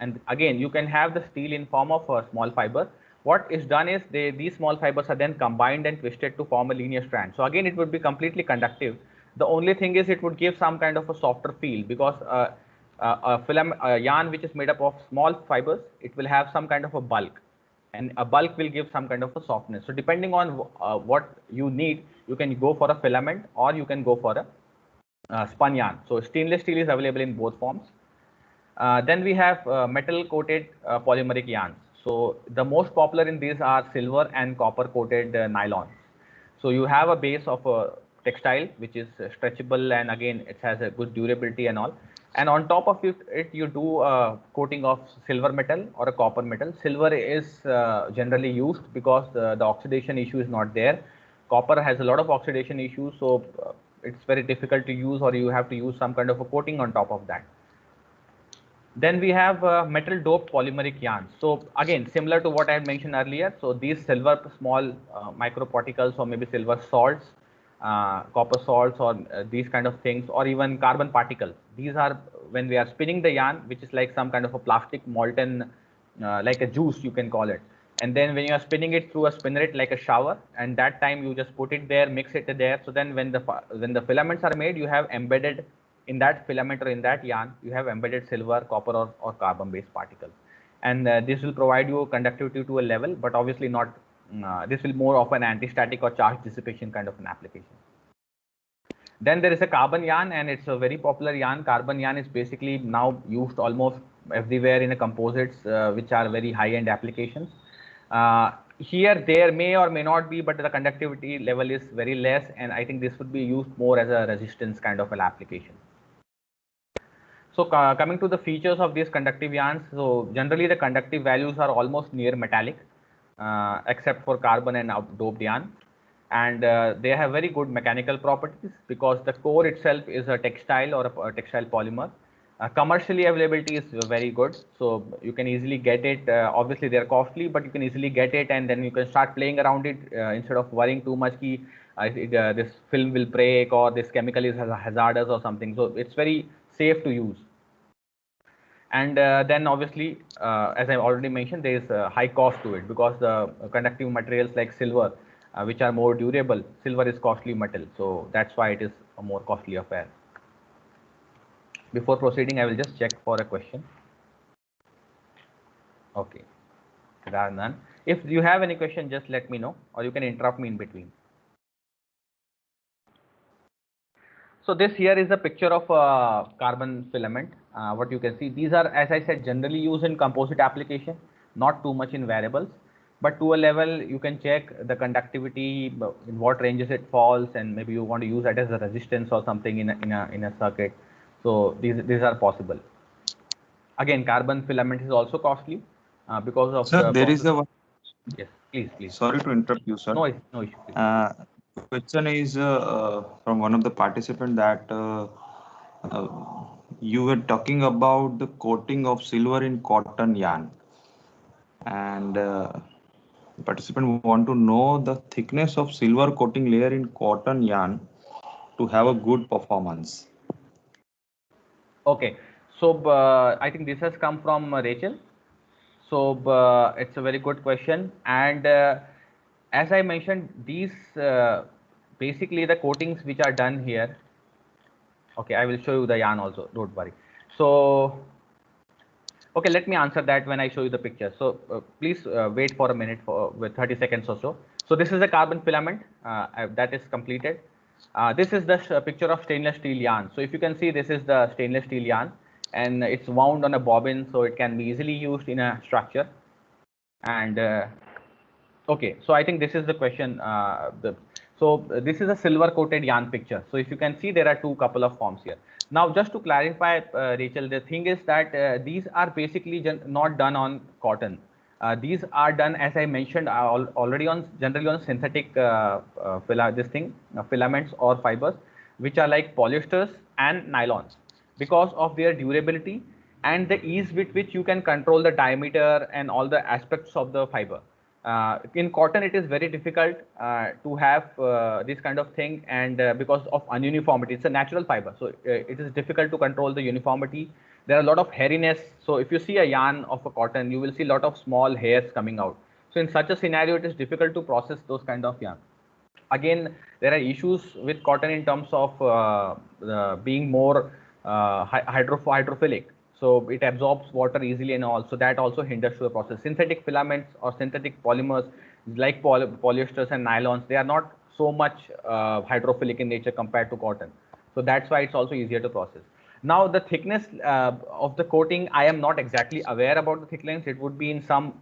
and again you can have the steel in form of a small fiber. What is done is these small fibers are then combined and twisted to form a linear strand. So again it would be completely conductive. The only thing is it would give some kind of a softer feel, because a yarn which is made up of small fibers, it will have some kind of a bulk, and a bulk will give some kind of a softness. So depending on what you need, you can go for a filament or you can go for a spun yarn. So stainless steel is available in both forms. Then we have metal coated polymeric yarns. So the most popular in these are silver and copper coated nylon. So you have a base of a textile which is stretchable, and again it has a good durability and all. And on top of it you do a coating of silver metal or a copper metal. Silver is generally used because the oxidation issue is not there. Copper has a lot of oxidation issues, so it's very difficult to use, or you have to use some kind of a coating on top of that. Then we have metal doped polymeric yarns. So again, similar to what I had mentioned earlier. So these silver small microparticles, or maybe silver salts, copper salts, or these kind of things, or even carbon particles. These are when we are spinning the yarn, which is like some kind of a plastic molten, like a juice you can call it. And then when you are spinning it through a spinneret like a shower, and that time you just put it there, mix it there. So then when the filaments are made, you have embedded in that filament or in that yarn, you have embedded silver, copper, or carbon based particles. And this will provide you conductivity to a level, but obviously not, this will more of an anti-static or charge dissipation kind of an application. Then there is a carbon yarn, and it's a very popular yarn. Carbon yarn is basically now used almost everywhere in the composites, which are very high-end applications. Here there may or may not be, but the conductivity level is very less, and I think this would be used more as a resistance kind of an application. So coming to the features of these conductive yarns, so generally the conductive values are almost near metallic, except for carbon and doped yarn. And they have very good mechanical properties because the core itself is a textile or a textile polymer. Commercially availability is very good, so you can easily get it. Obviously they are costly, but you can easily get it, and then you can start playing around it instead of worrying too much this film will break, or this chemical is hazardous or something. So it's very safe to use. And then obviously, as I already mentioned, there is a high cost to it because the conductive materials like silver, which are more durable, silver is costly metal, so that's why it is a more costly affair. Before proceeding, I will just check for a question. Okay, there are none. If you have any question, just let me know, or you can interrupt me in between. So this here is a picture of a carbon filament. What you can see, these are, as I said, generally used in composite application, not too much in variables, but to a level you can check the conductivity, in what ranges it falls, and maybe you want to use that as a resistance or something in a circuit. So these are possible. Again, carbon filament is also costly because of Sir, there is a yes, please. Sorry to interrupt you, sir. No issue. Question is from one of the participants that you were talking about the coating of silver in cotton yarn, and participant want to know the thickness of silver coating layer in cotton yarn to have a good performance. Okay, so I think this has come from Rachel. So it's a very good question, and as I mentioned, these basically the coatings which are done here. Okay, I will show you the yarn also, don't worry. So okay, let me answer that when I show you the picture. So please wait for a minute with 30 seconds or so. So this is a carbon filament that is completed. This is the picture of stainless steel yarn. So if you can see, this is the stainless steel yarn, and it's wound on a bobbin, so it can be easily used in a structure. And okay, so I think this is the question. This is a silver coated yarn picture. So if you can see, there are couple of forms here. Now, just to clarify, Rachel, the thing is that these are basically not done on cotton. These are done, as I mentioned, already on generally on synthetic filaments or fibers, which are like polyesters and nylons, because of their durability and the ease with which you can control the diameter and all the aspects of the fiber. In cotton, it is very difficult to have this kind of thing, and because of ununiformity, it's a natural fiber, so it is difficult to control the uniformity. There are a lot of hairiness. So if you see a yarn of a cotton, you will see a lot of small hairs coming out. So in such a scenario, it is difficult to process those kind of yarn. Again, there are issues with cotton in terms of being more hydrophilic. So it absorbs water easily and all. So that also hinders the process. Synthetic filaments or synthetic polymers like polyesters and nylons, they are not so much hydrophilic in nature compared to cotton. So that's why it's also easier to process. Now, the thickness of the coating, I am not exactly aware about the thickness. It would be in some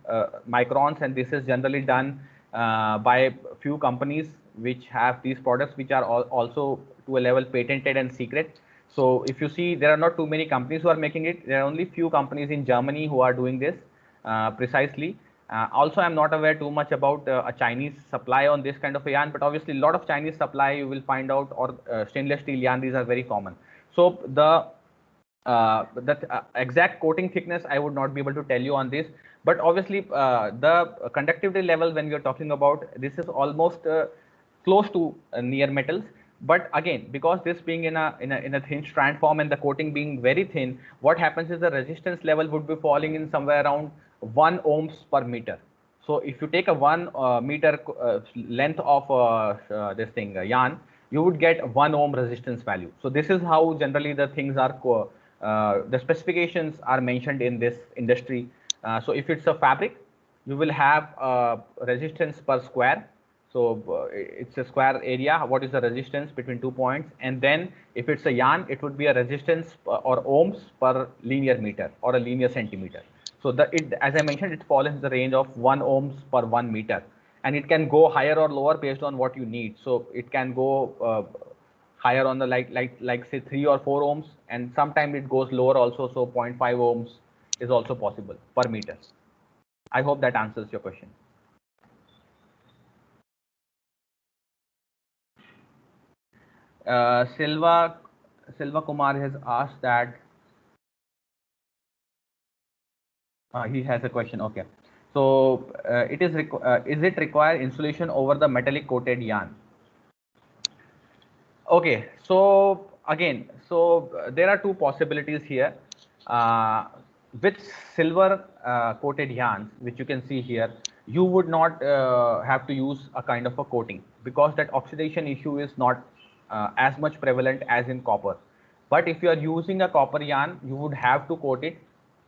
microns, and this is generally done by few companies which have these products, which are also to a level patented and secret. So if you see, there are not too many companies who are making it. There are only few companies in Germany who are doing this precisely. Also, I'm not aware too much about a Chinese supply on this kind of a yarn, but obviously a lot of Chinese supply you will find out, or stainless steel yarn, these are very common. So the exact coating thickness, I would not be able to tell you on this, but obviously the conductivity level, when we are talking about, this is almost close to near metals. But again, because this being in a thin strand form and the coating being very thin, what happens is the resistance level would be falling in somewhere around 1 ohms per meter. So if you take a 1 meter length of this thing yarn, you would get 1 ohm resistance value. So this is how generally the things are, the specifications are mentioned in this industry. So if it's a fabric, you will have resistance per square. So it's a square area. What is the resistance between 2 points? And then if it's a yarn, it would be a resistance or ohms per linear meter or a linear centimeter. So as I mentioned, it falls in the range of 1 ohms per 1 meter, and it can go higher or lower based on what you need. So it can go higher on the like say 3 or 4 ohms, and sometimes it goes lower also. So 0.5 ohms is also possible per meter. I hope that answers your question. Silva Kumar has asked that he has a question. Okay, so is it require insulation over the metallic coated yarn? Okay, so again, there are two possibilities here. With silver coated yarns, which you can see here, you would not have to use a kind of a coating, because that oxidation issue is not as much prevalent as in copper. But if you are using a copper yarn, you would have to coat it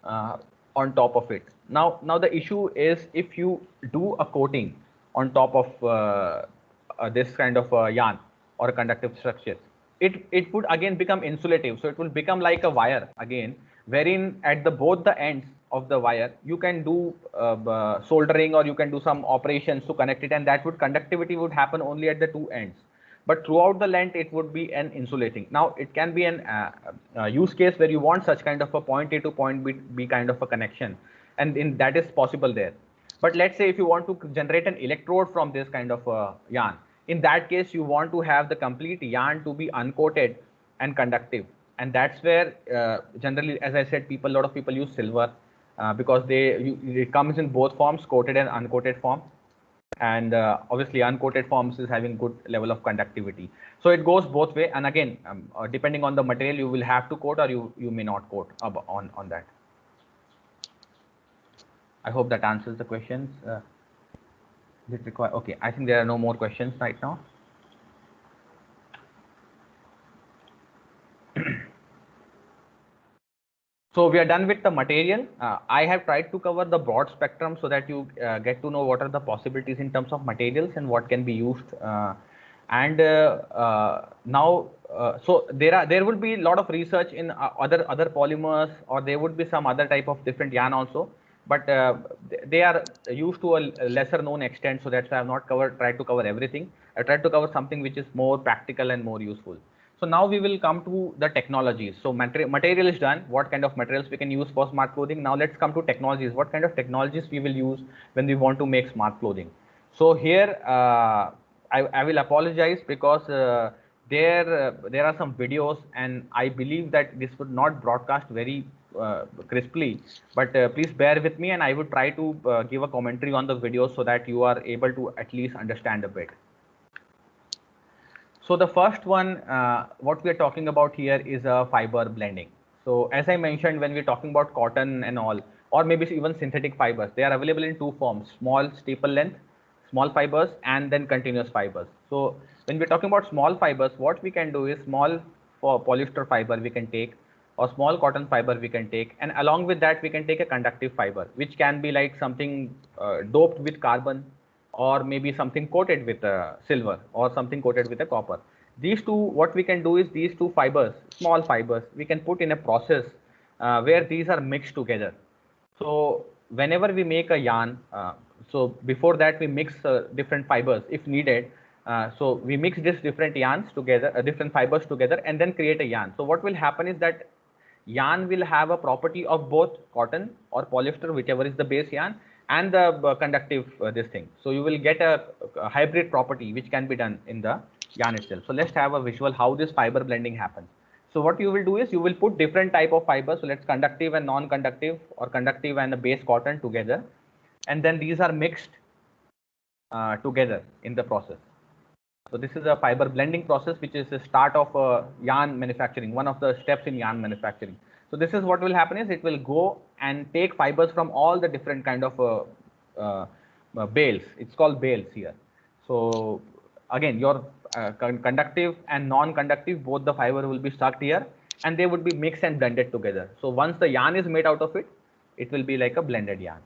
on top of it. Now the issue is, if you do a coating on top of this kind of yarn or a conductive structure, it would again become insulative. So it will become like a wire again, wherein at both the ends of the wire you can do soldering, or you can do some operations to connect it, and that conductivity would happen only at the two ends. But throughout the length, it would be an insulating. Now it can be an use case where you want such kind of a point A to point B kind of a connection, and that is possible there. But let's say if you want to generate an electrode from this kind of yarn, in that case you want to have the complete yarn to be uncoated and conductive, and that's where generally, as I said, a lot of people use silver because it comes in both forms, coated and uncoated form. And obviously uncoated forms is having good level of conductivity. So it goes both way, and again depending on the material, you will have to coat, or you may not coat on that. I hope that answers the questions. Okay, I think there are no more questions right now. So we are done with the material. I have tried to cover the broad spectrum so that you get to know what are the possibilities in terms of materials and what can be used And now, so there would be a lot of research in other polymers, or there would be some other type of different yarn also, but they are used to a lesser known extent. So that's why I've not tried to cover everything. I tried to cover something which is more practical and more useful. So now we will come to the technologies. So material is done. What kind of materials we can use for smart clothing? Now let's come to technologies. What kind of technologies we will use when we want to make smart clothing? So here I will apologize because there are some videos, and I believe that this would not broadcast very crisply, but please bear with me, and I would try to give a commentary on the video so that you are able to at least understand a bit. So the first one, what we are talking about here is a fiber blending. So as I mentioned, when we're talking about cotton and all, or maybe even synthetic fibers, they are available in two forms: small staple length, small fibers, and then continuous fibers. So when we're talking about small fibers, what we can do is small for polyester fiber we can take, or small cotton fiber we can take, and along with that we can take a conductive fiber, which can be like something doped with carbon, or maybe something coated with silver, or something coated with a copper. These two, what we can do is these two fibers, small fibers, we can put in a process where these are mixed together. So whenever we make a yarn, so before that we mix different fibers if needed. So we mix these different yarns together, different fibers together, and then create a yarn. So what will happen is that yarn will have a property of both cotton or polyester, whichever is the base yarn, and the conductive this thing. So you will get a hybrid property which can be done in the yarn itself. So let's have a visual how this fiber blending happens. So what you will do is you will put different type of fibers. So let's conductive and non-conductive, or conductive and the base cotton together, and then these are mixed together in the process. So this is a fiber blending process, which is the start of yarn manufacturing, one of the steps in yarn manufacturing. So this is what will happen is it will go and take fibers from all the different kind of bales. It's called bales here. So again, your conductive and non-conductive, both the fiber will be sucked here, and they would be mixed and blended together. So once the yarn is made out of it, it will be like a blended yarn.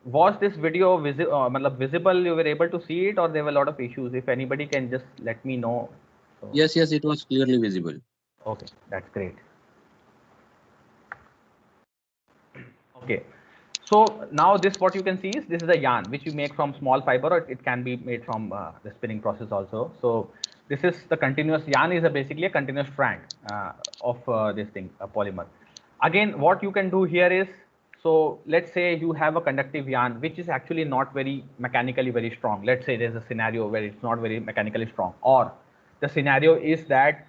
Was this video visible? You were able to see it, or there were a lot of issues? If anybody can just let me know. So, Yes, it was clearly visible. okay, that's great. Okay, so now this, what you can see is this is a yarn which you make from small fiber, or it can be made from the spinning process also. So this is the continuous yarn, is basically a continuous strand of this thing, a polymer. Again, what you can do here is, so let's say you have a conductive yarn which is actually not very mechanically very strong. Let's say there's a scenario where it's not very mechanically strong, or the scenario is that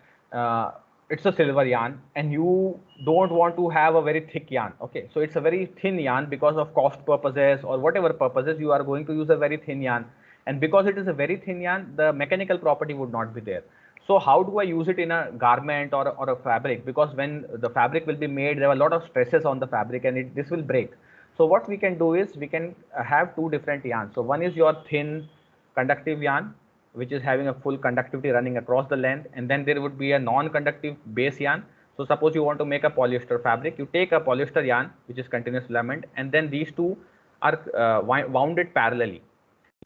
it's a silver yarn and you don't want to have a very thick yarn. Okay, so it's a very thin yarn because of cost purposes or whatever purposes, you are going to use a very thin yarn, and because it is a very thin yarn, the mechanical property would not be there. So how do I use it in a garment or a fabric? Because when the fabric will be made, there are a lot of stresses on the fabric, and this will break. So what we can do is we can have two different yarns. So one is your thin conductive yarn, which is having a full conductivity running across the length, and then there would be a non-conductive base yarn. So suppose you want to make a polyester fabric, you take a polyester yarn, which is continuous filament, and then these two are wounded parallelly.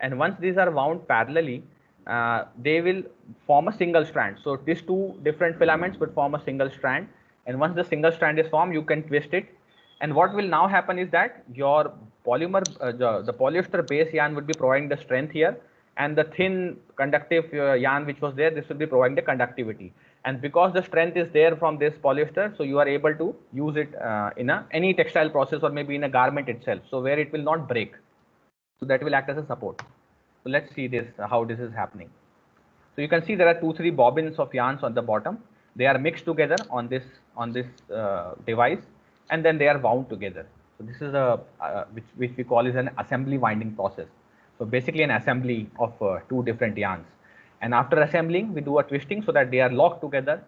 And once these are wound parallelly, they will form a single strand. So these two different filaments would form a single strand, and once the single strand is formed, you can twist it. And what will now happen is that your polymer, the polyester base yarn would be providing the strength here, and the thin conductive yarn which was there, this will be providing the conductivity. And because the strength is there from this polyester, so you are able to use it in any textile process, or maybe in a garment itself, so where it will not break. So that will act as a support. So let's see this, how this is happening. So you can see there are 2-3 bobbins of yarns on the bottom. They are mixed together on this device, and then they are wound together. So this is a which we call is an assembly winding process. So basically an assembly of two different yarns. And after assembling, we do a twisting so that they are locked together.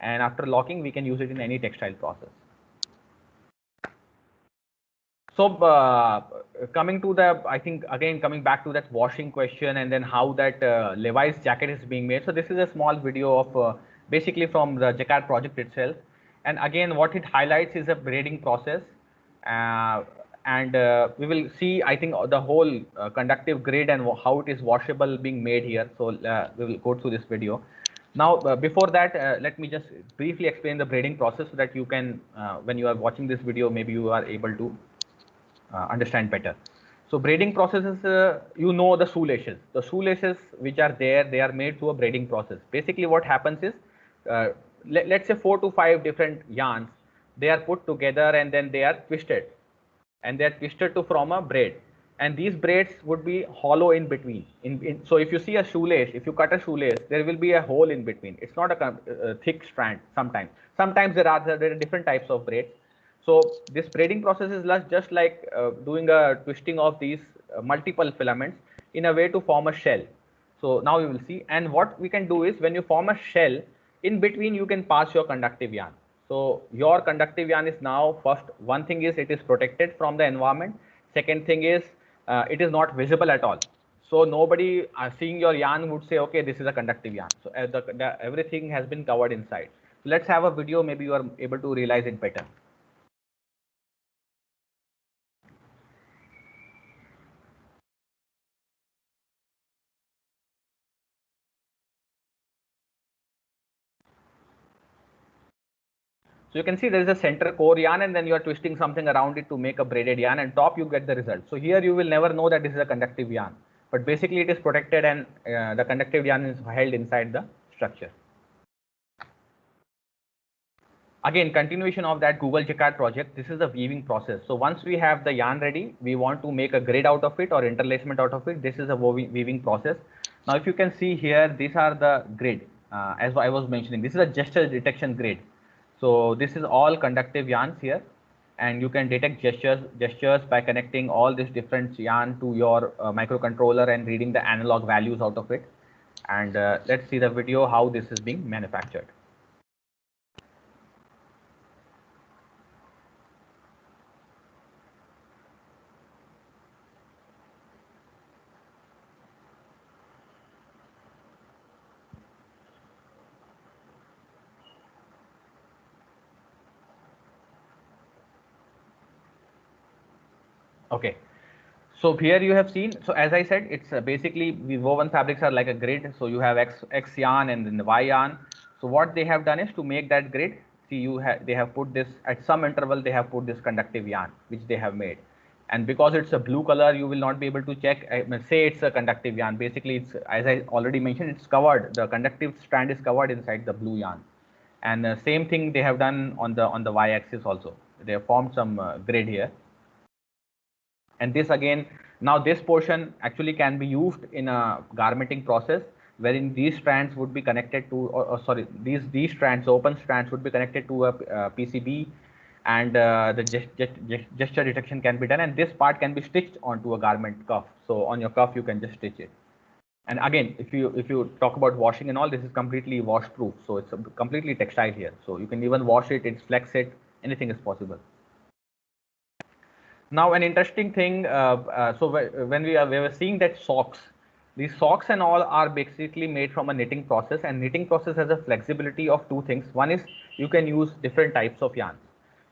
And after locking, we can use it in any textile process. So coming to the, I think again coming back to that washing question, and then how that Levi's jacket is being made. So this is a small video of basically from the Jacquard project itself. And again, what it highlights is a braiding process. and we will see, I think, the whole conductive grid and how it is washable being made here. So we will go through this video. Now, before that, let me just briefly explain the braiding process so that you can, when you are watching this video, maybe you are able to understand better. So braiding process is, you know, the shoelaces. The shoelaces which are there, they are made through a braiding process. Basically, what happens is, let's say 4 to 5 different yarns, they are put together and then they are twisted, and they are twisted to form a braid. And these braids would be hollow in between. So if you see a shoelace, if you cut a shoelace, there will be a hole in between. It's not a thick strand. Sometimes there are different types of braids. So this braiding process is just like doing a twisting of these multiple filaments in a way to form a shell. So now you will see. And what we can do is, when you form a shell, in between you can pass your conductive yarn. So your conductive yarn is now, first, one thing is it is protected from the environment. Second thing is it is not visible at all. So nobody seeing your yarn would say, okay, this is a conductive yarn. So everything has been covered inside. So let's have a video. Maybe you are able to realize it better. So you can see there is a center core yarn, and then you are twisting something around it to make a braided yarn, and top you get the result. So here you will never know that this is a conductive yarn, but basically it is protected, and the conductive yarn is held inside the structure. Again, continuation of that Google Jacquard project, this is the weaving process. So once we have the yarn ready, we want to make a grid out of it or interlacement out of it. This is a weaving process. Now, if you can see here, these are the grid. As I was mentioning, this is a gesture detection grid. So this is all conductive yarns here, and you can detect gestures by connecting all these different yarn to your microcontroller and reading the analog values out of it. And let's see the video how this is being manufactured. Okay, so here you have seen, so as I said, it's basically the woven fabrics are like a grid. So you have X yarn and then the Y yarn. So what they have done is to make that grid, see, they have put this at some interval, they have put this conductive yarn which they have made. And because it's a blue color, you will not be able to check, say it's a conductive yarn. Basically, it's, as I already mentioned, it's covered, the conductive strand is covered inside the blue yarn. And same thing they have done on the Y axis also. They have formed some grid here. And this again, now this portion actually can be used in a garmenting process, wherein these strands would be connected to, sorry, these strands, open strands, would be connected to a PCB, and the gesture detection can be done, and this part can be stitched onto a garment cuff. So on your cuff you can just stitch it. And again, if you talk about washing and all, this is completely wash proof, so it's completely textile here. So you can even wash it, it's flex it, anything is possible. Now, an interesting thing, so when we were seeing that socks, these socks and all are basically made from a knitting process, and knitting process has a flexibility of two things. One is you can use different types of yarns.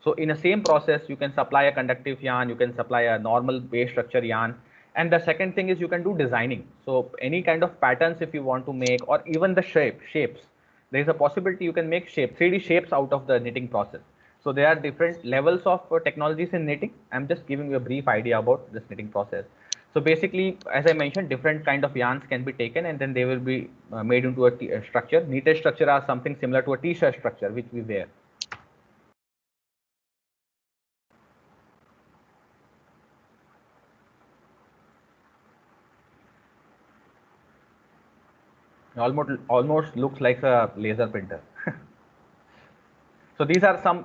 So in the same process, you can supply a conductive yarn, you can supply a normal base structure yarn. And the second thing is you can do designing. So any kind of patterns if you want to make, or even the shapes, there is a possibility you can make 3D shapes out of the knitting process. So there are different levels of technologies in knitting. I'm just giving you a brief idea about this knitting process. So basically, as I mentioned, different kind of yarns can be taken, and then they will be made into a structure. Knitted structure are something similar to a t-shirt structure, which we wear. Almost looks like a laser printer. So these are some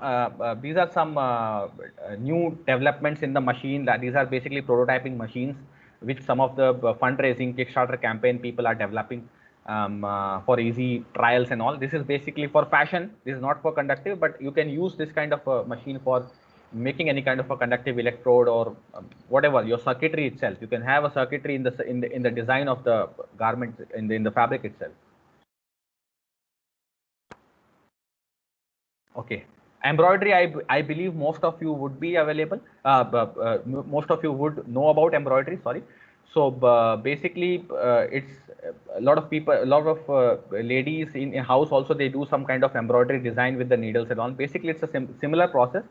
new developments in the machine. That these are basically prototyping machines, which some of the fundraising Kickstarter campaign people are developing for easy trials and all. This is basically for fashion. This is not for conductive, but you can use this kind of a machine for making any kind of a conductive electrode or whatever, your circuitry itself. You can have a circuitry in the design of the garment, in the fabric itself. Okay, Embroidery, I believe most of you would be available. Most of you would know about embroidery. Sorry. So basically, it's a lot of people, a lot of ladies in a house also, they do some kind of embroidery design with the needles and all. Basically, it's a similar process.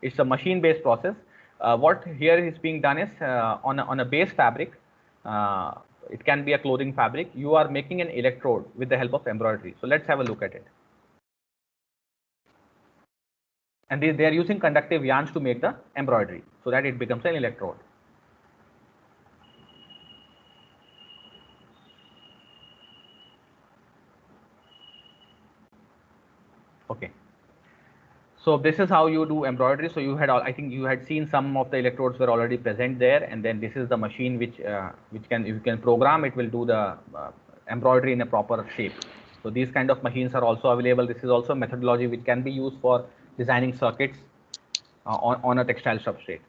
It's a machine-based process. What here is being done is on a base fabric. It can be a clothing fabric. You are making an electrode with the help of embroidery. So let's have a look at it. And they are using conductive yarns to make the embroidery so that it becomes an electrode. Okay. So this is how you do embroidery. So you had, I think you had seen some of the electrodes were already present there, and then this is the machine which you can program. It will do the embroidery in a proper shape. So these kind of machines are also available. This is also a methodology which can be used for designing circuits on a textile substrate.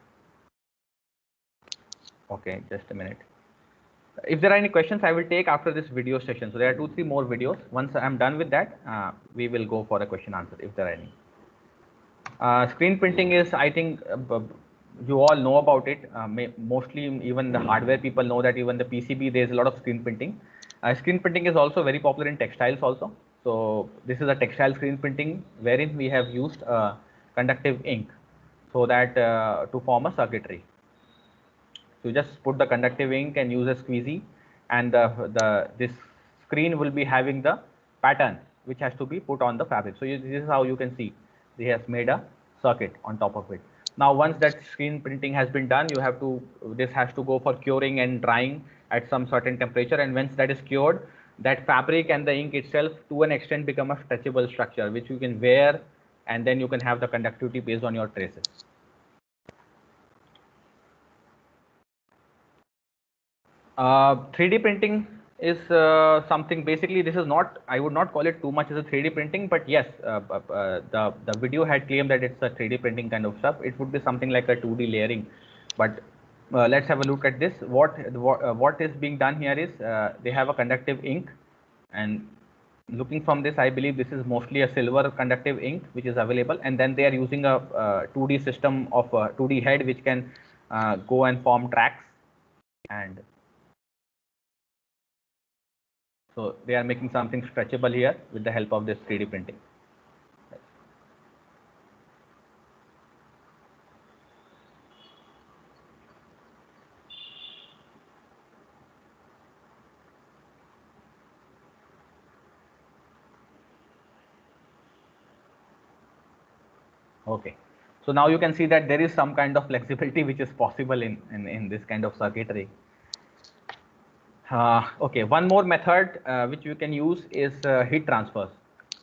Okay, just a minute. If there are any questions, I will take after this video session. So there are 2-3 more videos. Once I'm done with that, we will go for a question answer if there are any. Screen printing is, I think you all know about it. Mostly even the hardware people know that. Even the PCB, there's a lot of screen printing. Screen printing is also very popular in textiles also. So this is a textile screen printing wherein we have used conductive ink so that to form a circuitry. So you just put the conductive ink and use a squeegee, and this screen will be having the pattern which has to be put on the fabric. So this is how you can see he has made a circuit on top of it. Now once that screen printing has been done, this has to go for curing and drying at some certain temperature, and once that is cured, that fabric and the ink itself to an extent become a stretchable structure which you can wear, and then you can have the conductivity based on your traces. 3D printing is something, basically this is not, I would not call it too much as a 3D printing, but yes, the video had claimed that it's a 3D printing kind of stuff. It would be something like a 2D layering, but let's have a look at this. What is being done here is they have a conductive ink, and looking from this, I believe this is mostly a silver conductive ink which is available, and then they are using a 2D system of a 2D head which can go and form tracks, and so they are making something stretchable here with the help of this 3D printing. Okay, so now you can see that there is some kind of flexibility which is possible in this kind of circuitry. Okay, one more method which you can use is heat transfers.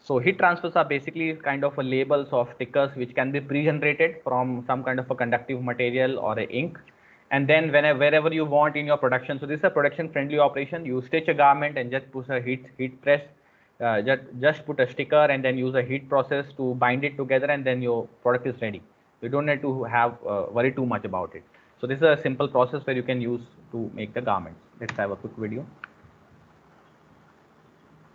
So heat transfers are basically kind of a labels of stickers which can be pre-generated from some kind of a conductive material or a ink, and then wherever you want in your production. So this is a production friendly operation. You stitch a garment and just put a heat press, just put a sticker and then use a heat process to bind it together, and then your product is ready. You don't need to have worry too much about it. So this is a simple process where you can use to make the garments. Let's have a quick video.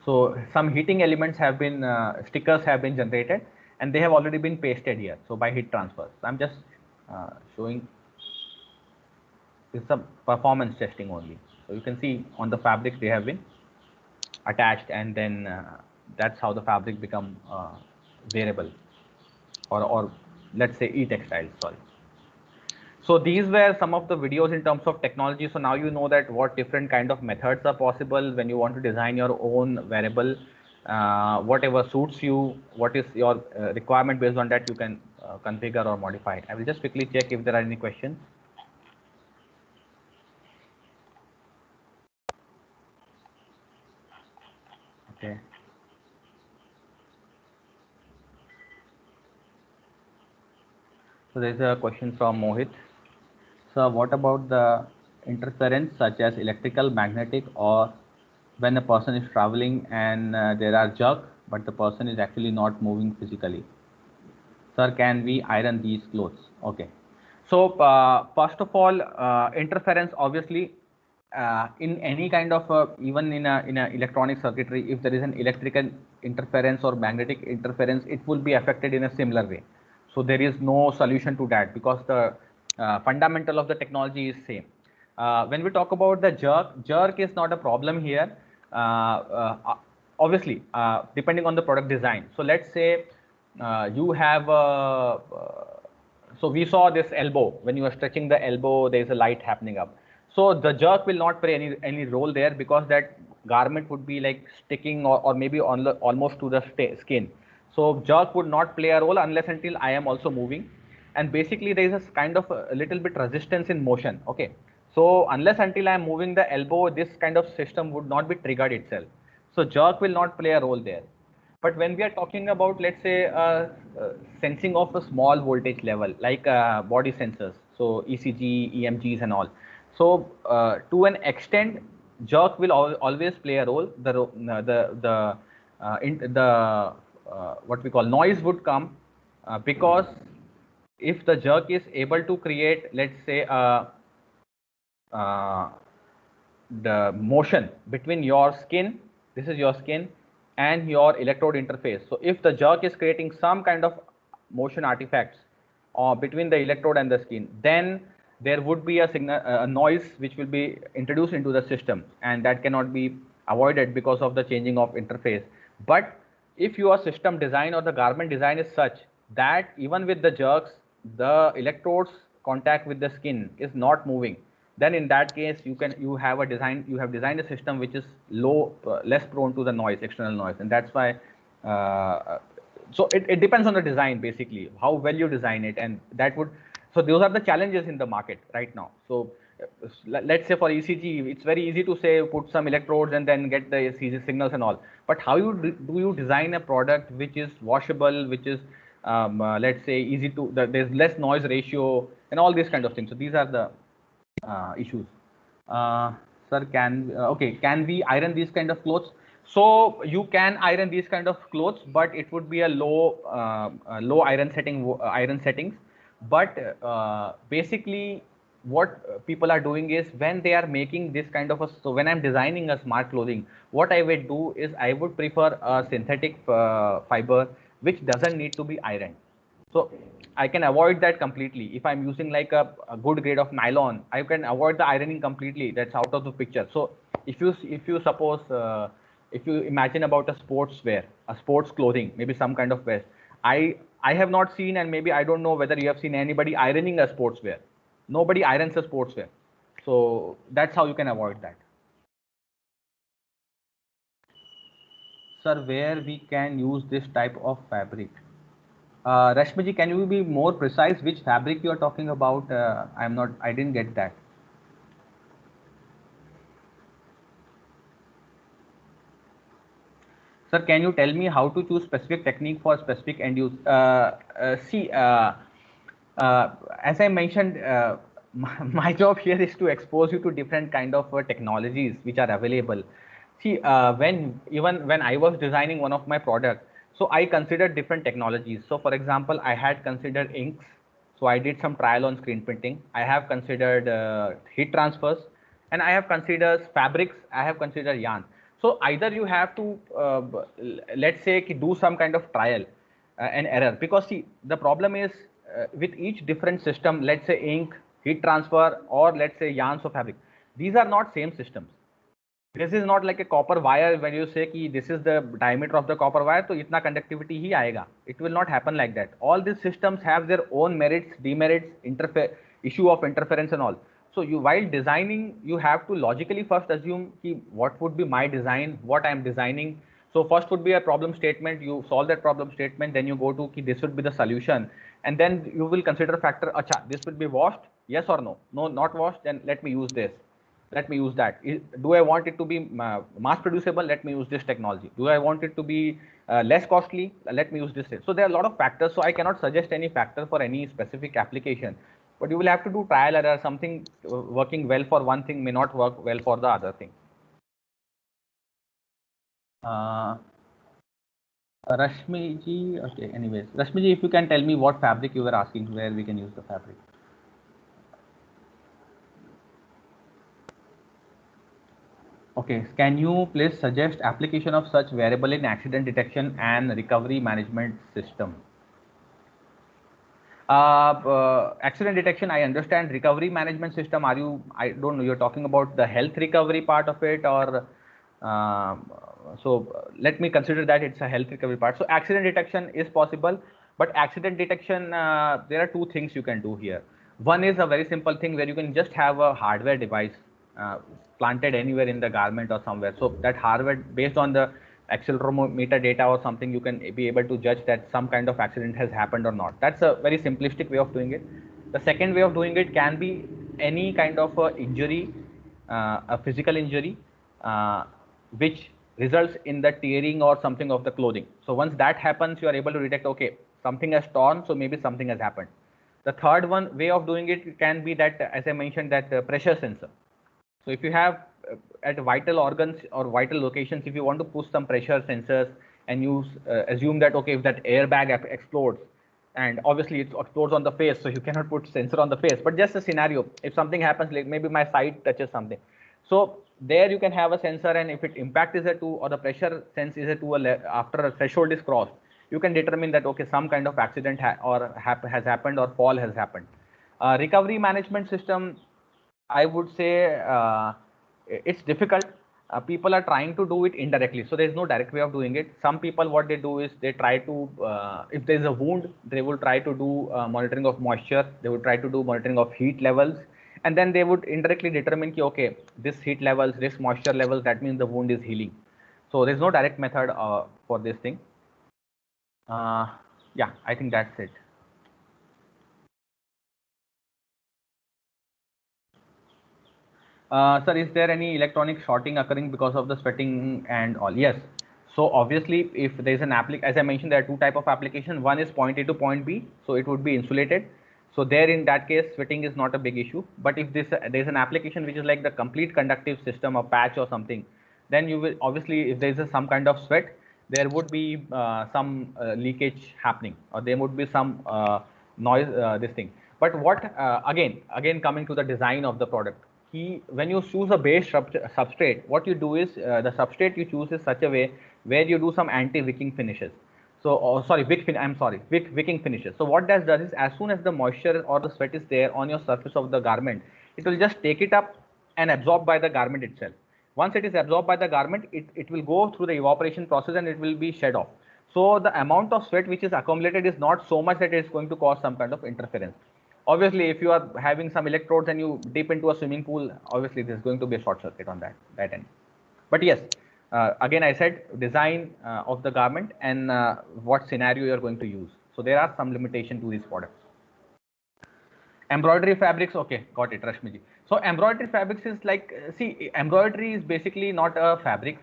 So some heating elements have been, stickers have been generated, and they have already been pasted here. So by heat transfers, I'm just showing this is a performance testing only. So you can see on the fabric they have been attached, and then that's how the fabric become wearable, or let's say e-textiles. Sorry. So these were some of the videos in terms of technology. So now you know that what different kind of methods are possible when you want to design your own wearable, whatever suits you, what is your requirement. Based on that, you can configure or modify it. I will just quickly check if there are any questions. Okay. So there's a question from Mohit. So what about the interference such as electrical, magnetic, or when a person is traveling and there are jerk, but the person is actually not moving physically? Sir, can we iron these clothes? Okay. So first of all, interference, obviously, in any kind of even in a electronic circuitry, if there is an electrical interference or magnetic interference, it will be affected in a similar way. So there is no solution to that because the fundamental of the technology is same. When we talk about the jerk is not a problem here. Obviously, depending on the product design. So let's say you have a, so we saw this elbow. When you are stretching the elbow, there is a light happening up. So the jerk will not play any role there because that garment would be like sticking or maybe on the, almost to the skin. So jerk would not play a role unless until I am also moving. And basically there is a kind of a little bit resistance in motion. Okay. So unless until I am moving the elbow, this kind of system would not be triggered itself. So jerk will not play a role there. But when we are talking about, let's say, sensing of a small voltage level, like body sensors, so ECG, EMGs, and all. So to an extent, jerk will always play a role. What we call noise would come because if the jerk is able to create, let's say, the motion between your skin, this is your skin, and your electrode interface. So if the jerk is creating some kind of motion artifacts between the electrode and the skin, then there would be a signal, a noise which will be introduced into the system, and that cannot be avoided because of the changing of interface. But if your system design or the garment design is such that even with the jerks, the electrodes contact with the skin is not moving, then in that case you have designed a system which is less prone to the noise, external noise, and that's why so it depends on the design, basically how well you design it, and that would, so those are the challenges in the market right now. So let's say for ECG, it's very easy to say put some electrodes and then get the ECG signals and all, but how do you design a product which is washable, which is let's say easy to, there's less noise ratio and all these kind of things. So these are the issues. Sir, can we iron these kind of clothes? So you can iron these kind of clothes, but it would be a low iron settings. But basically, what people are doing is when they are making this kind of a, so when I'm designing a smart clothing, what I would do is I would prefer a synthetic fiber which doesn't need to be ironed. So I can avoid that completely. If I'm using like a good grade of nylon, I can avoid the ironing completely. That's out of the picture. So if you suppose if you imagine about a sportswear, a sports clothing, maybe some kind of vest, I have not seen, and maybe I don't know whether you have seen anybody ironing a sportswear. Nobody irons a sportswear. So that's how you can avoid that. Sir, where we can use this type of fabric? Rashmiji, can you be more precise which fabric you are talking about? I didn't get that. Sir, can you tell me how to choose specific technique for specific end use? As I mentioned, my job here is to expose you to different kind of technologies which are available. See, when I was designing one of my products, so I considered different technologies. So for example, I had considered inks. So I did some trial on screen printing. I have considered heat transfers, and I have considered fabrics. I have considered yarn. So either you have to, let's say, do some kind of trial and error, because see, the problem is with each different system, let's say ink, heat transfer, or let's say yarns or fabric, these are not same systems. This is not like a copper wire. When you say ki this is the diameter of the copper wire, so itna conductivity hi aayega. It will not happen like that. All these systems have their own merits, demerits, issue of interference and all. So you, while designing, you have to logically first assume ki what would be my design, what I am designing. So first would be a problem statement. You solve that problem statement, then you go to ki this would be the solution, and then you will consider factor. Acha, this will be washed, yes or no? No, not washed. Then let me use this. Let me use that. Do I want it to be mass producible? Let me use this technology. Do I want it to be less costly? Let me use this. So there are a lot of factors. So I cannot suggest any factor for any specific application. But you will have to do trial error. Something working well for one thing may not work well for the other thing. Rashmi ji, okay. Anyways, Rashmi ji, if you can tell me what fabric you were asking, where we can use the fabric. Okay, can you please suggest application of such variable in accident detection and recovery management system? Accident detection, I understand. Recovery management system, are you, I don't know, you're talking about the health recovery part of it, or let me consider that it's a health recovery part. So accident detection is possible, but accident detection, there are two things you can do here. One is a very simple thing where you can just have a hardware device planted anywhere in the garment or somewhere. So that hardware, based on the accelerometer data or something, you can be able to judge that some kind of accident has happened or not. That's a very simplistic way of doing it. The second way of doing it can be any kind of a injury, a physical injury, which results in the tearing or something of the clothing. So once that happens, you are able to detect, okay, something has torn, so maybe something has happened. The third one way of doing it can be that, as I mentioned, that pressure sensor. So if you have at vital organs or vital locations, if you want to push some pressure sensors and you assume that, okay, if that airbag explodes, and obviously it explodes on the face, so you cannot put sensor on the face, but just a scenario, if something happens, like maybe my side touches something, so there you can have a sensor, and if it impact is a 2 or the pressure sense is a 2 after a threshold is crossed, you can determine that, okay, some kind of accident has happened or fall has happened. Recovery management system, I would say it's difficult. People are trying to do it indirectly, so there is no direct way of doing it. Some people, what they do is they try to, if there is a wound, they will try to do monitoring of moisture. They would try to do monitoring of heat levels, and then they would indirectly determine, okay, this heat levels, this moisture levels, that means the wound is healing. So there is no direct method for this thing. Yeah, I think that's it. Sir, is there any electronic shorting occurring because of the sweating and all? Yes. So obviously, if there is an as I mentioned, there are two type of application. One is point A to point B, so it would be insulated. So there, in that case, sweating is not a big issue. But if there is an application which is like the complete conductive system, a patch or something, then you will obviously, if there is some kind of sweat, there would be some leakage happening, or there would be some noise. This thing. But what again coming to the design of the product. When you choose a base substrate, what you do is the substrate you choose is such a way where you do some anti-wicking finishes. So, wicking finishes. So what that does is, as soon as the moisture or the sweat is there on your surface of the garment, it will just take it up and absorb by the garment itself. Once it is absorbed by the garment, it will go through the evaporation process and it will be shed off. So the amount of sweat which is accumulated is not so much that it is going to cause some kind of interference. Obviously, if you are having some electrodes and you dip into a swimming pool, obviously there's going to be a short circuit on that end. But yes, again, I said design of the garment and what scenario you are going to use. So there are some limitation to these products. Embroidery fabrics, okay, got it, Rashmiji. So embroidery fabrics is like, see, embroidery is basically not a fabric.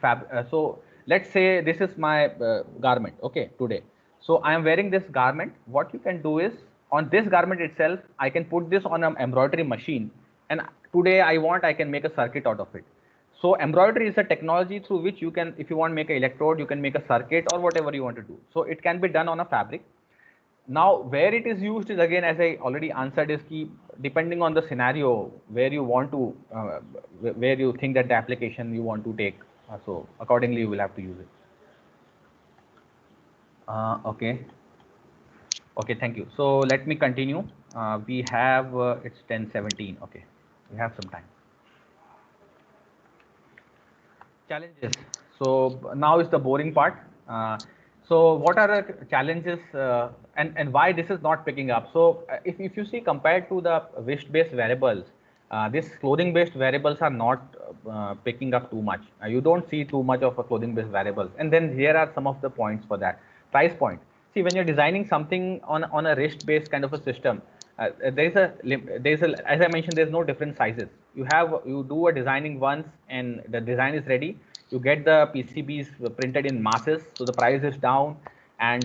So let's say this is my garment, okay, today. So I am wearing this garment. What you can do is, on this garment itself, I can put this on an embroidery machine, and today I can make a circuit out of it. So embroidery is a technology through which you can, if you want to make an electrode, you can make a circuit or whatever you want to do. So it can be done on a fabric. Now, where it is used is, again, as I already answered, is key depending on the scenario where you want to, where you think that the application you want to take. So accordingly, you will have to use it. Okay. Okay, thank you. So let me continue. We have, it's 10:17. Okay, we have some time. Challenges. So now is the boring part. So what are the challenges and why this is not picking up? So if you see, compared to the wish-based variables, these clothing-based variables are not picking up too much. You don't see too much of a clothing-based variables. And then here are some of the points for that. Price point. See, when you're designing something on a wrist-based kind of a system, there's a, as I mentioned, there's no different sizes. You do a designing once and the design is ready. You get the PCBs printed in masses, so the price is down. And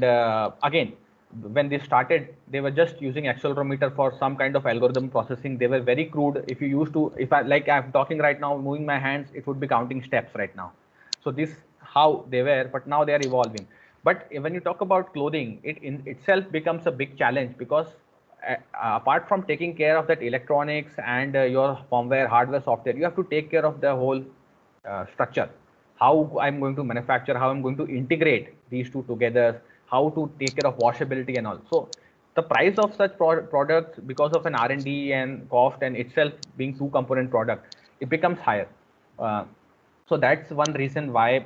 again, when they started, they were just using accelerometer for some kind of algorithm processing. They were very crude. If you used to, like I'm talking right now, moving my hands, it would be counting steps right now. So this how they were, but now they are evolving. But when you talk about clothing, it in itself becomes a big challenge, because apart from taking care of that electronics and your firmware, hardware, software, you have to take care of the whole structure. How I'm going to manufacture, how I'm going to integrate these two together, how to take care of washability and all. So the price of such products, because of an R&D and cost and itself being two component product, it becomes higher. So that's one reason why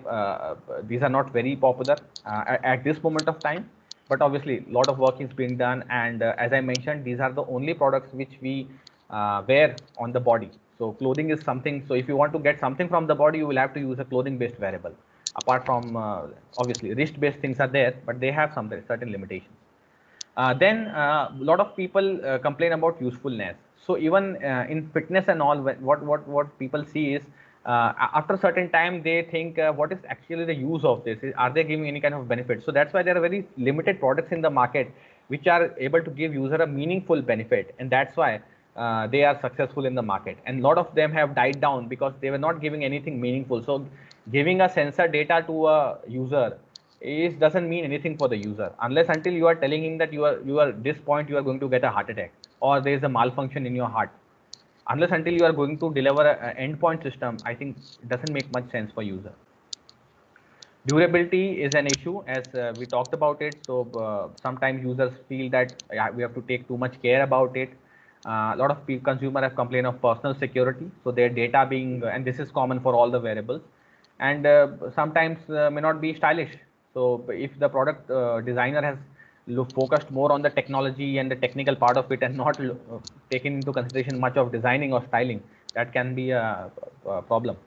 these are not very popular at this moment of time. But obviously, a lot of work is being done, and as I mentioned, these are the only products which we wear on the body. So clothing is something. So if you want to get something from the body, you will have to use a clothing-based wearable. Apart from obviously wrist-based things are there, but they have some certain limitations. Then a lot of people complain about usefulness. So even in fitness and all, what people see is after a certain time they think what is actually the use of this? Are they giving any kind of benefit? So that's why there are very limited products in the market which are able to give user a meaningful benefit, and that's why they are successful in the market. And a lot of them have died down because they were not giving anything meaningful. So giving a sensor data to a user doesn't mean anything for the user unless until you are telling him that you are this point you are going to get a heart attack or there is a malfunction in your heart. Unless until you are going to deliver an endpoint system, I think it doesn't make much sense for user. Durability is an issue, as we talked about it. So sometimes users feel that we have to take too much care about it. A lot of consumers have complained of personal security, so their data being, and this is common for all the wearables, and sometimes may not be stylish. So if the product designer has focused more on the technology and the technical part of it and not taken into consideration much of designing or styling, that can be a problem.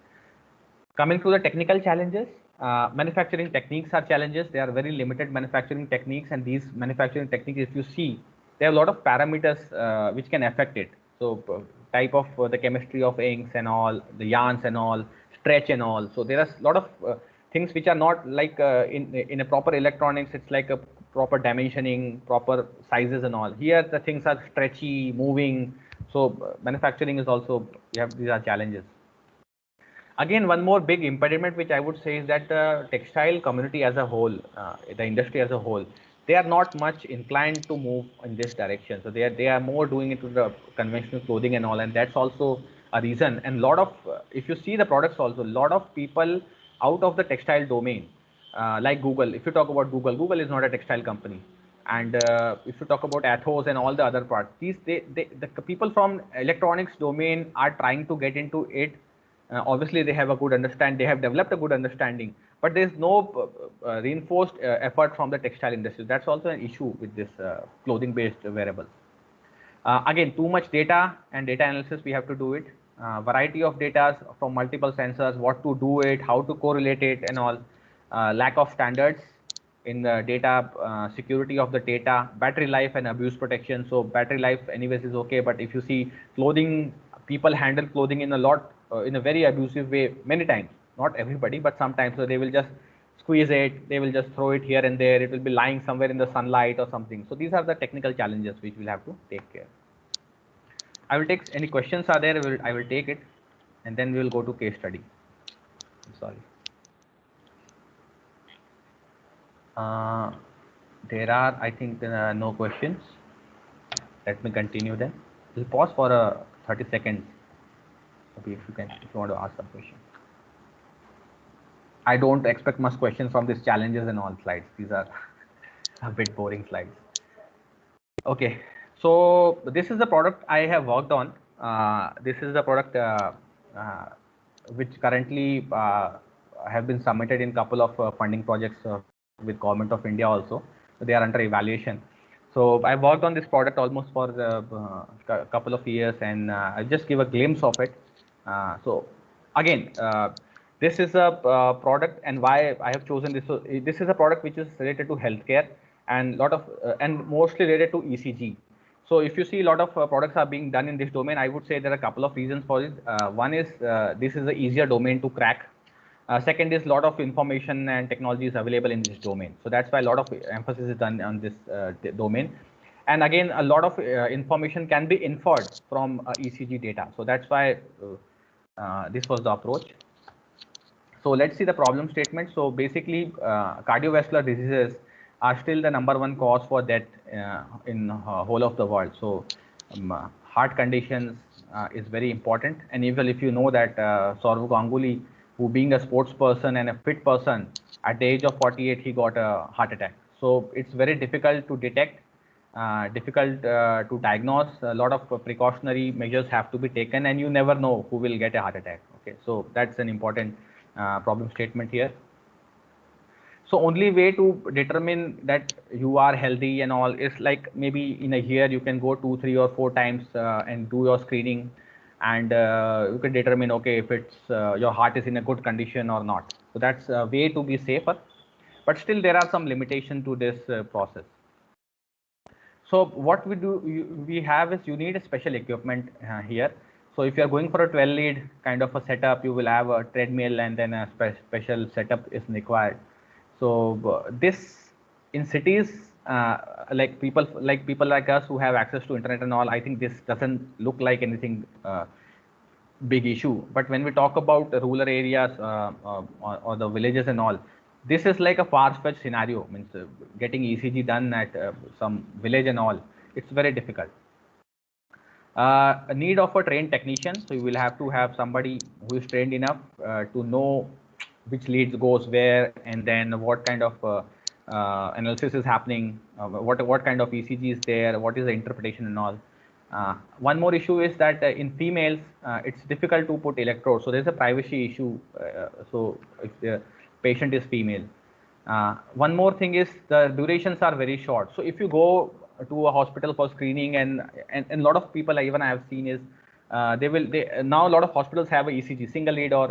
Coming to the technical challenges, manufacturing techniques are challenges. There are very limited manufacturing techniques, and these manufacturing techniques, if you see, there are a lot of parameters which can affect it. So type of the chemistry of inks and all, the yarns and all, stretch and all. So there are a lot of things which are not like in a proper electronics. It's like a proper dimensioning, proper sizes and all. Here the things are stretchy, moving. So manufacturing is also, these are challenges. Again, one more big impediment which I would say is that the textile community as a whole, the industry as a whole, they are not much inclined to move in this direction. So they are more doing into the conventional clothing and all, and that's also a reason. And lot of if you see the products also, a lot of people out of the textile domain, like Google. If you talk about Google, Google is not a textile company. And if you talk about Athos and all the other parts, the people from electronics domain are trying to get into it. Obviously, they have a good understanding. They have developed a good understanding, but there is no reinforced effort from the textile industry. That's also an issue with this clothing-based wearables. Again, too much data and data analysis. We have to do it. Variety of data from multiple sensors. What to do it? How to correlate it, and all. Lack of standards in the data, security of the data, battery life and abuse protection. So battery life, anyways, is okay. But if you see clothing, people handle clothing in a lot. In a very abusive way many times, not everybody, but sometimes. So they will just squeeze it, they will just throw it here and there, it will be lying somewhere in the sunlight or something. So these are the technical challenges which we'll have to take care. I will take any questions are there, I will take it, and then we will go to case study. Sorry. There are, I think, no questions. Let me continue then. We'll pause for 30 seconds. If you want to ask some questions. I don't expect much questions from these challenges and all slides. These are a bit boring slides. Okay, so this is the product I have worked on. This is the product which currently have been submitted in couple of funding projects with Government of India also. So they are under evaluation. So I worked on this product almost for a couple of years, and I'll just give a glimpse of it. So again, this is a product, and why I have chosen this. So this is a product which is related to healthcare and lot of and mostly related to ECG. So if you see a lot of products are being done in this domain, I would say there are a couple of reasons for it. One is this is the easier domain to crack. Second is a lot of information and technology is available in this domain. So that's why a lot of emphasis is done on this domain. And again, a lot of information can be inferred from ECG data. So that's why this was the approach. So let's see the problem statement. So basically, cardiovascular diseases are still the #1 cause for death in whole of the world. So heart conditions is very important. And even if you know that Sourav Ganguly, who being a sports person and a fit person, at the age of 48, he got a heart attack. So it's very difficult to detect difficult to diagnose. A lot of precautionary measures have to be taken, and you never know who will get a heart attack. Okay, so that's an important problem statement here. So only way to determine that you are healthy and all is like maybe in a year you can go 2, 3 or 4 times and do your screening, and you can determine, okay, if it's your heart is in a good condition or not. So that's a way to be safer, but still there are some limitation to this process. So what we do, we have is you need a special equipment here. So if you are going for a 12 lead kind of a setup, you will have a treadmill, and then a special setup is required. So this in cities, like people like us who have access to internet and all, I think this doesn't look like anything big issue. But when we talk about the rural areas or the villages and all, this is like a far-fetched scenario. Means getting ECG done at some village and all, it's very difficult. A need of a trained technician, so you will have to have somebody who is trained enough to know which leads goes where, and then what kind of analysis is happening, what kind of ECG is there, what is the interpretation and all. One more issue is that in females, it's difficult to put electrodes, so there's a privacy issue. So if the patient is female, one more thing is the durations are very short. So if you go to a hospital for screening, and a lot of people even I have seen is now a lot of hospitals have a ECG single lead or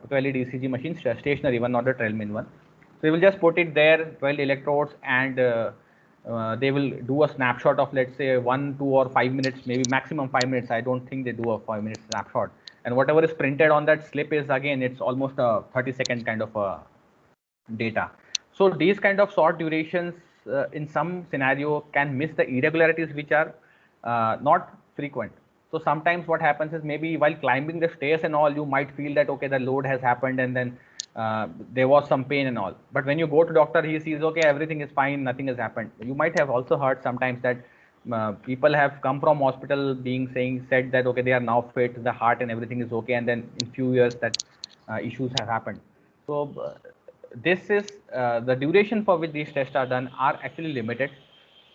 12 lead ECG machines, stationary one, not the treadmill one. So they will just put it there, 12 electrodes, and they will do a snapshot of, let's say, 1, 2 or 5 minutes, maybe maximum 5 minutes. I don't think they do a 5-minute snapshot, and whatever is printed on that slip is, again, it's almost a 30-second kind of data. So these kind of short durations in some scenario can miss the irregularities which are not frequent. So sometimes what happens is, maybe while climbing the stairs and all, you might feel that, okay, the load has happened, and then there was some pain and all. But when you go to doctor, he sees, okay, everything is fine, nothing has happened. You might have also heard sometimes that people have come from hospital said that, okay, they are now fit, the heart and everything is okay, and then in few years that issues have happened. So this is the duration for which these tests are done are actually limited,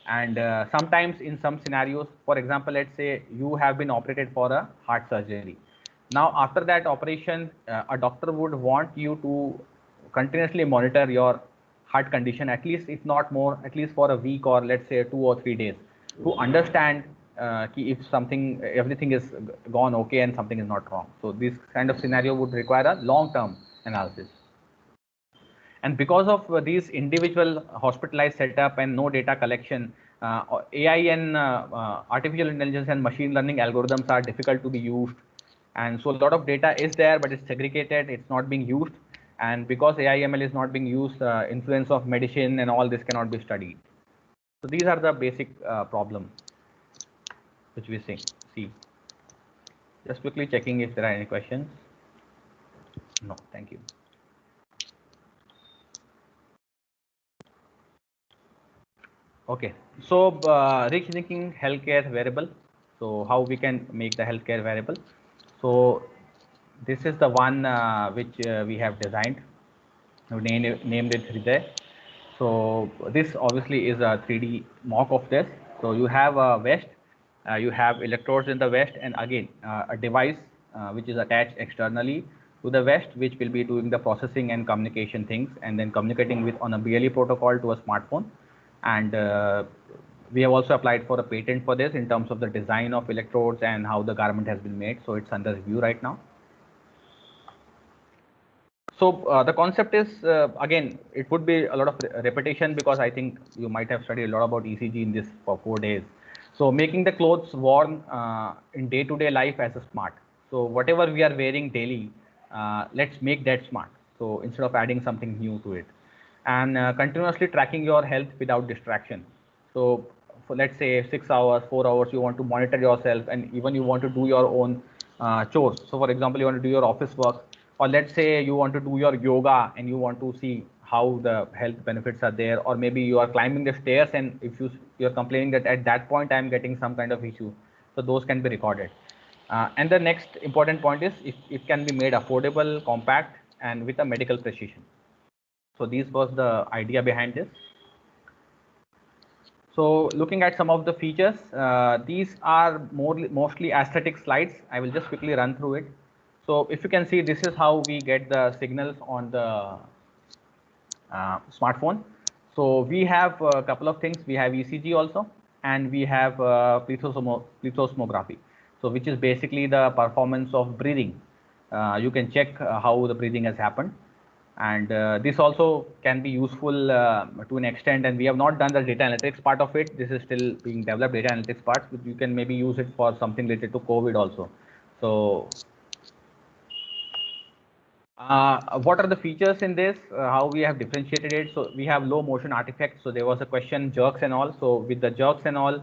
and sometimes in some scenarios, for example, let's say you have been operated for a heart surgery. Now after that operation, a doctor would want you to continuously monitor your heart condition, at least, if not more, at least for a week, or let's say 2 or 3 days, to understand if everything is gone okay and something is not wrong. So this kind of scenario would require a long-term analysis. And because of these individual hospitalized setup and no data collection, AI and artificial intelligence and machine learning algorithms are difficult to be used. And so a lot of data is there, but it's segregated, it's not being used. And because AI ML is not being used, influence of medicine and all this cannot be studied. So these are the basic problems which we see. Just quickly checking if there are any questions. No, thank you. Okay, so rethinking healthcare variable. So how we can make the healthcare variable? So this is the one which we have designed. We named it Hriday. So this obviously is a 3D mock of this. So you have a vest, you have electrodes in the vest, and again a device which is attached externally to the vest, which will be doing the processing and communication things, and then communicating with on a BLE protocol to a smartphone. And we have also applied for a patent for this in terms of the design of electrodes and how the garment has been made. So it's under review right now. So the concept is, again, it would be a lot of repetition, because I think you might have studied a lot about ECG in this for 4 days. So making the clothes worn in day-to-day life as a smart. So whatever we are wearing daily, let's make that smart. So instead of adding something new to it, and continuously tracking your health without distraction. So for, let's say, 6 hours, 4 hours, you want to monitor yourself, and even you want to do your own chores. So for example, you want to do your office work, or let's say you want to do your yoga and you want to see how the health benefits are there, or maybe you are climbing the stairs, and if you're complaining that at that point I'm getting some kind of issue, so those can be recorded. And the next important point is it can be made affordable, compact, and with a medical precision. So this was the idea behind this. So looking at some of the features, these are mostly aesthetic slides. I will just quickly run through it. So if you can see, this is how we get the signals on the smartphone. So we have a couple of things. We have ECG also, and we have plethysmography. So which is basically the performance of breathing. You can check how the breathing has happened. And this also can be useful to an extent, and we have not done the data analytics part of it. This is still being developed, data analytics part. You can maybe use it for something related to COVID also. So what are the features in this? How we have differentiated it? So we have low motion artifacts. So there was a question, jerks and all. So with the jerks and all,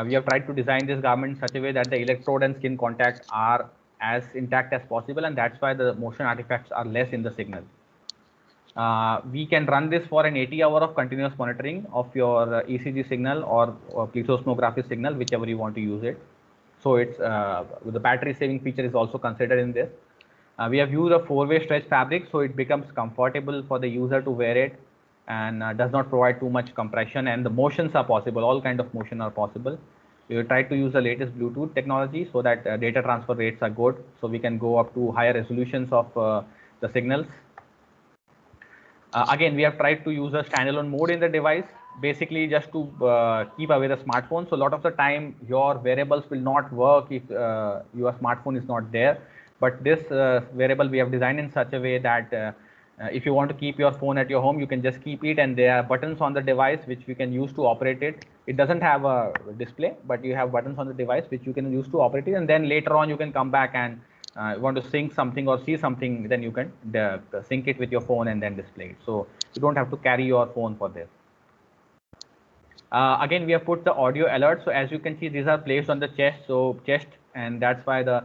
we have tried to design this garment in such a way that the electrode and skin contact are as intact as possible, and that's why the motion artifacts are less in the signal. We can run this for an 80-hour of continuous monitoring of your ECG signal or plethysmography signal, whichever you want to use it. So it's the battery saving feature is also considered in this. We have used a 4-way stretch fabric, so it becomes comfortable for the user to wear it, and does not provide too much compression, and the motions are possible. All kind of motion are possible. We will try to use the latest Bluetooth technology so that data transfer rates are good, so we can go up to higher resolutions of the signals. Again, we have tried to use a standalone mode in the device, basically just to keep away the smartphone. So a lot of the time your wearables will not work if your smartphone is not there. But this wearable we have designed in such a way that if you want to keep your phone at your home, you can just keep it, and there are buttons on the device which we can use to operate it. It doesn't have a display, but you have buttons on the device which you can use to operate it, and then later on you can come back and want to sync something or see something, then you can sync it with your phone and then display it. So you don't have to carry your phone for this. Again, we have put the audio alert. So as you can see, these are placed on the chest, and that's why the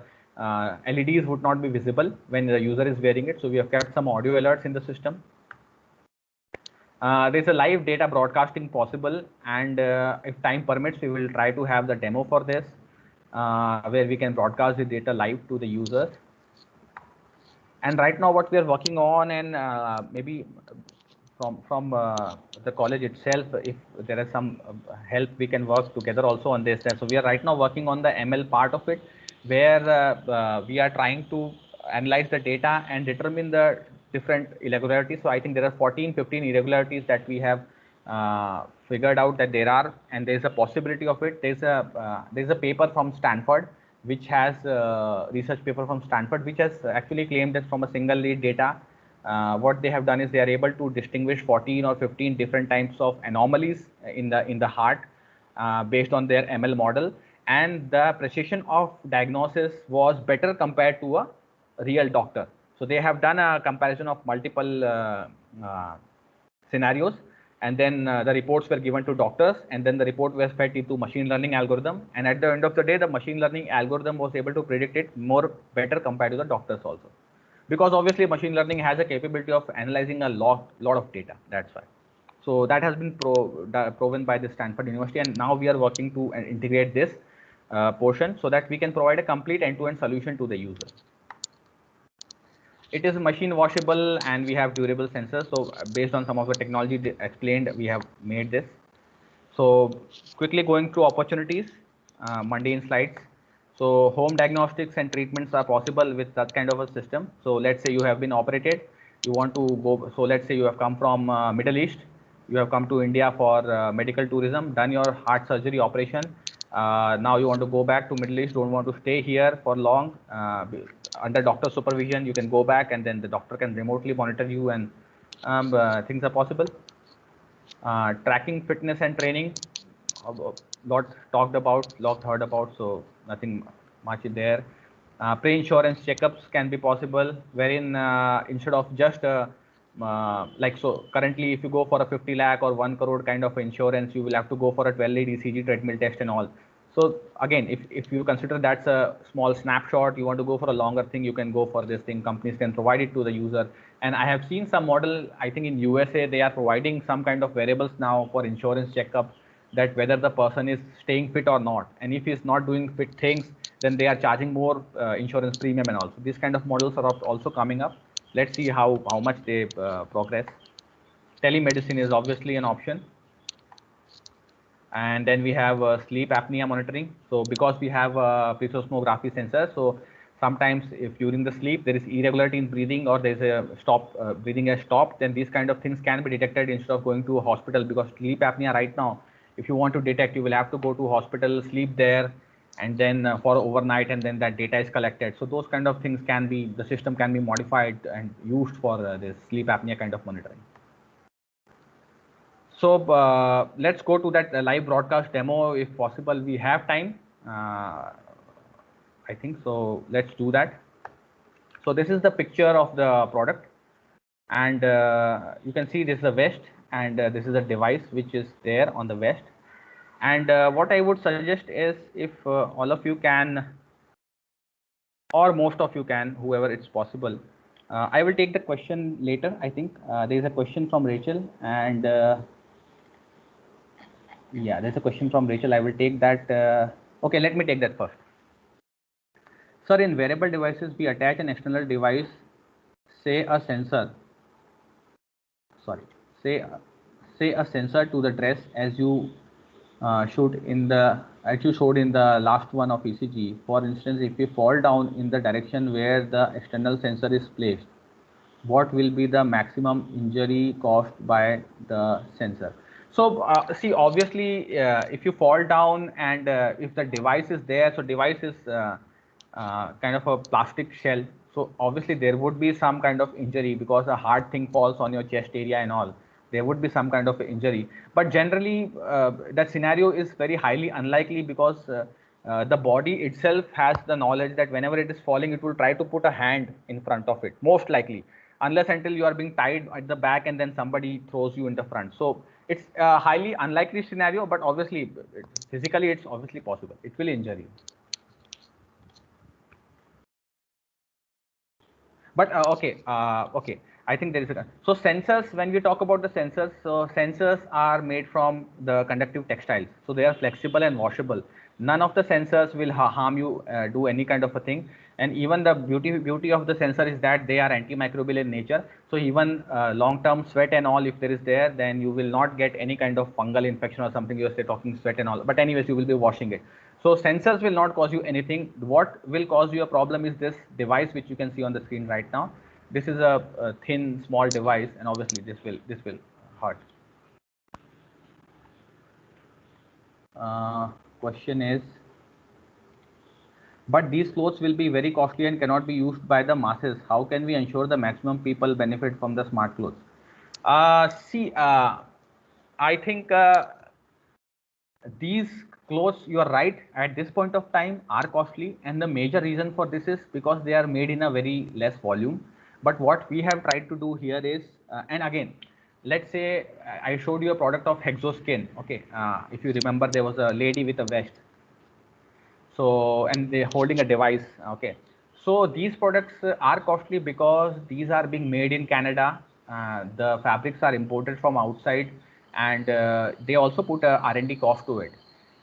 LEDs would not be visible when the user is wearing it. So we have kept some audio alerts in the system. There's a live data broadcasting possible, and if time permits, we will try to have the demo for this, where we can broadcast the data live to the users. And right now what we are working on, and maybe from the college itself, if there is some help, we can work together also on this. And so we are right now working on the ML part of it, where we are trying to analyze the data and determine the different irregularities. So I think there are 14-15 irregularities that we have figured out that there are, and there's a possibility of it. There's a paper from Stanford which has research paper from Stanford which has actually claimed that from a single lead data, what they have done is they are able to distinguish 14 or 15 different types of anomalies in the heart based on their ML model, and the precision of diagnosis was better compared to a real doctor. So they have done a comparison of multiple scenarios, and then the reports were given to doctors, and then the report was fed into machine learning algorithm, and at the end of the day the machine learning algorithm was able to predict it more better compared to the doctors also, because obviously machine learning has a capability of analyzing a lot of data. That's why. So that has been proven by the Stanford University, and now we are working to integrate this portion so that we can provide a complete end-to-end solution to the user. It is machine washable, and we have durable sensors. So based on some of the technology explained, we have made this. So quickly going through opportunities, mundane slides. So home diagnostics and treatments are possible with that kind of a system. So let's say you have been operated, you want to go. So let's say you have come from Middle East, you have come to India for medical tourism, done your heart surgery operation. Now you want to go back to Middle East, don't want to stay here for long. Under doctor supervision, you can go back, and then the doctor can remotely monitor you, and things are possible. Tracking fitness and training, lot talked about, lot heard about, so nothing much there. Pre-insurance checkups can be possible, wherein instead of just like, so currently if you go for a 50 lakh or 1 crore kind of insurance, you will have to go for a 12 lead ECG treadmill test and all. So again, if you consider that's a small snapshot, you want to go for a longer thing, you can go for this thing. Companies can provide it to the user. And I have seen some model, I think in USA, they are providing some kind of variables now for insurance checkup, that whether the person is staying fit or not. And if he's not doing fit things, then they are charging more insurance premium and also. These kind of models are also coming up. Let's see how much they progress. Telemedicine is obviously an option. And then we have sleep apnea monitoring. So because we have plethysmography sensor, so sometimes if during the sleep there is irregularity in breathing or there is a stop, breathing has stopped, then these kind of things can be detected instead of going to a hospital, because sleep apnea right now, if you want to detect, you will have to go to hospital, sleep there, and then for overnight, and then that data is collected. So those kind of things can be, the system can be modified and used for this sleep apnea kind of monitoring. So let's go to that live broadcast demo if possible. We have time, I think so. Let's do that. So this is the picture of the product, and you can see this is a vest, and this is a device which is there on the vest. And what I would suggest is, if all of you can, or most of you can, whoever it's possible, I will take the question later. I think there is a question from Rachel, and yeah, there's a question from Rachel. I will take that. Okay, let me take that first. Sir, in wearable devices, we attach an external device, say a sensor. Sorry, say a sensor to the dress, as you showed in the last one of ECG. For instance, if you fall down in the direction where the external sensor is placed, what will be the maximum injury caused by the sensor? So see, obviously, if you fall down and if the device is there, so device is kind of a plastic shell. So obviously there would be some kind of injury, because a hard thing falls on your chest area and all. There would be some kind of injury. But generally, that scenario is very highly unlikely, because the body itself has the knowledge that whenever it is falling, it will try to put a hand in front of it, most likely, unless until you are being tied at the back and then somebody throws you in the front. So it's a highly unlikely scenario, but obviously physically it's obviously possible. It will injure you. But okay, I think there is a, so sensors, when we talk about the sensors, so sensors are made from the conductive textiles, so they are flexible and washable. None of the sensors will harm you, do any kind of a thing. And even the beauty of the sensor is that they are antimicrobial in nature. So even long-term sweat and all, if there is there, then you will not get any kind of fungal infection or something. You're talking sweat and all, but anyways, you will be washing it. So sensors will not cause you anything. What will cause you a problem is this device, which you can see on the screen right now. This is a thin, small device, and obviously this will hurt. Question is, but these clothes will be very costly and cannot be used by the masses. How can we ensure the maximum people benefit from the smart clothes? See, I think these clothes, you are right, at this point of time are costly, and the major reason for this is because they are made in a very less volume. But what we have tried to do here is, and again, let's say I showed you a product of Hexoskin. Okay, if you remember, there was a lady with a vest. So, and they're holding a device. Okay, so these products are costly because these are being made in Canada. The fabrics are imported from outside, and they also put a R&D cost to it.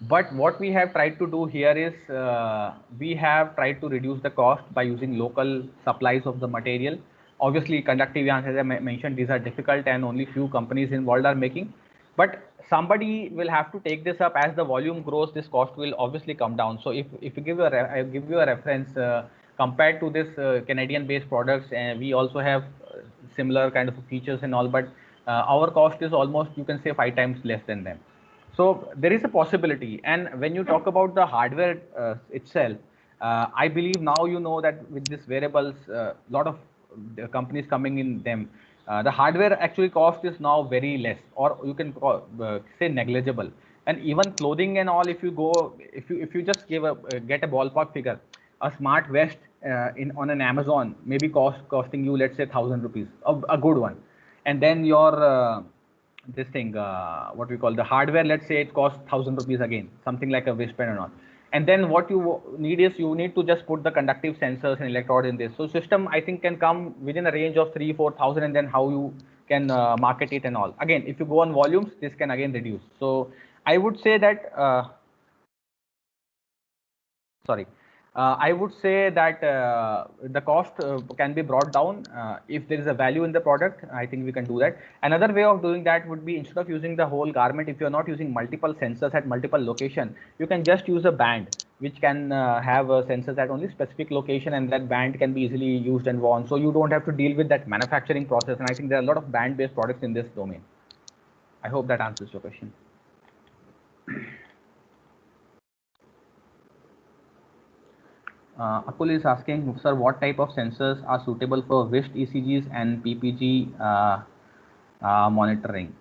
But what we have tried to do here is, we have tried to reduce the cost by using local supplies of the material. Obviously, conductive yarns, as I mentioned, these are difficult and only few companies involved are making. But somebody will have to take this up. As the volume grows, this cost will obviously come down. So if you give you I give you a reference, compared to this Canadian based products, and we also have similar kind of features and all, but our cost is almost, you can say, 5 times less than them. So there is a possibility. And when you talk about the hardware itself, I believe now you know that with this wearables, lot of companies coming in them, the hardware actually cost is now very less, or you can say negligible. And even clothing and all, if you go, if you just give a get a ballpark figure, a smart vest in on an Amazon maybe costing you, let's say, 1,000 rupees, a good one. And then your this thing, what we call the hardware, let's say it costs 1,000 rupees again, something like a wristband or not. And then what you need is, you need to just put the conductive sensors and electrodes in this. So system, I think, can come within a range of 3,000-4,000, and then how you can market it and all. Again, if you go on volumes, this can again reduce. So I would say that, sorry, I would say that the cost can be brought down if there is a value in the product. I think we can do that. Another way of doing that would be, instead of using the whole garment, if you are not using multiple sensors at multiple location, you can just use a band which can have sensors at only specific location, and that band can be easily used and worn. So you don't have to deal with that manufacturing process. And I think there are a lot of band-based products in this domain. I hope that answers your question. Akul is asking, sir, what type of sensors are suitable for wrist ECGs and PPG monitoring?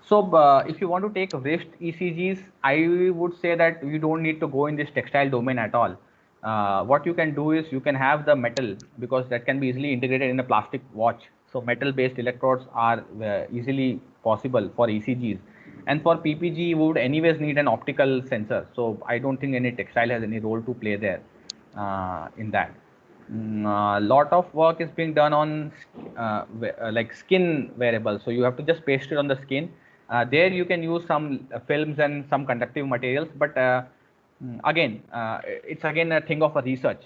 So if you want to take wrist ECGs, I would say that you don't need to go in this textile domain at all. What you can do is you can have the metal, because that can be easily integrated in a plastic watch. So metal based electrodes are easily possible for ECGs. And for PPG, you would anyways need an optical sensor. So I don't think any textile has any role to play there in that. A lot of work is being done on like skin wearables. So you have to just paste it on the skin. There you can use some films and some conductive materials, but again, it's again a thing of a research.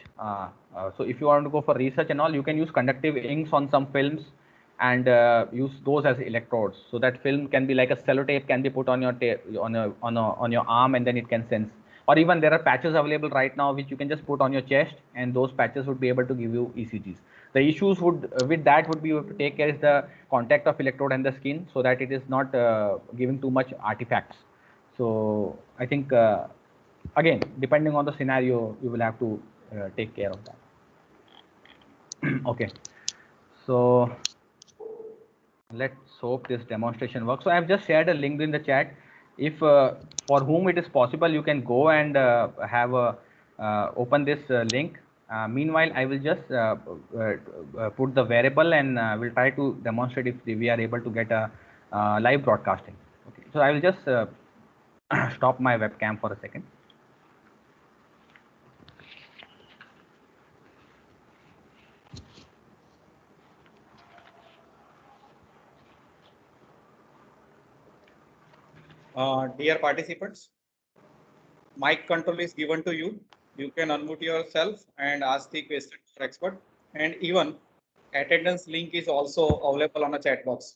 So if you want to go for research and all, you can use conductive inks on some films and use those as electrodes. So that film can be like a sellotape, can be put on your on your arm, and then it can sense. Or even there are patches available right now which you can just put on your chest, and those patches would be able to give you ECGs. The issues would with that would be, you have to take care is the contact of electrode and the skin, so that it is not giving too much artifacts. So I think again, depending on the scenario, you will have to take care of that. Okay, so let's hope this demonstration works. So I have just shared a link in the chat. If for whom it is possible, you can go and have a open this link. Meanwhile, I will just put the variable, and we'll try to demonstrate if we are able to get a live broadcasting. Okay, so I will just stop my webcam for a second. Dear participants, mic control is given to you. You can unmute yourself and ask the question to expert. And even attendance link is also available on the chat box.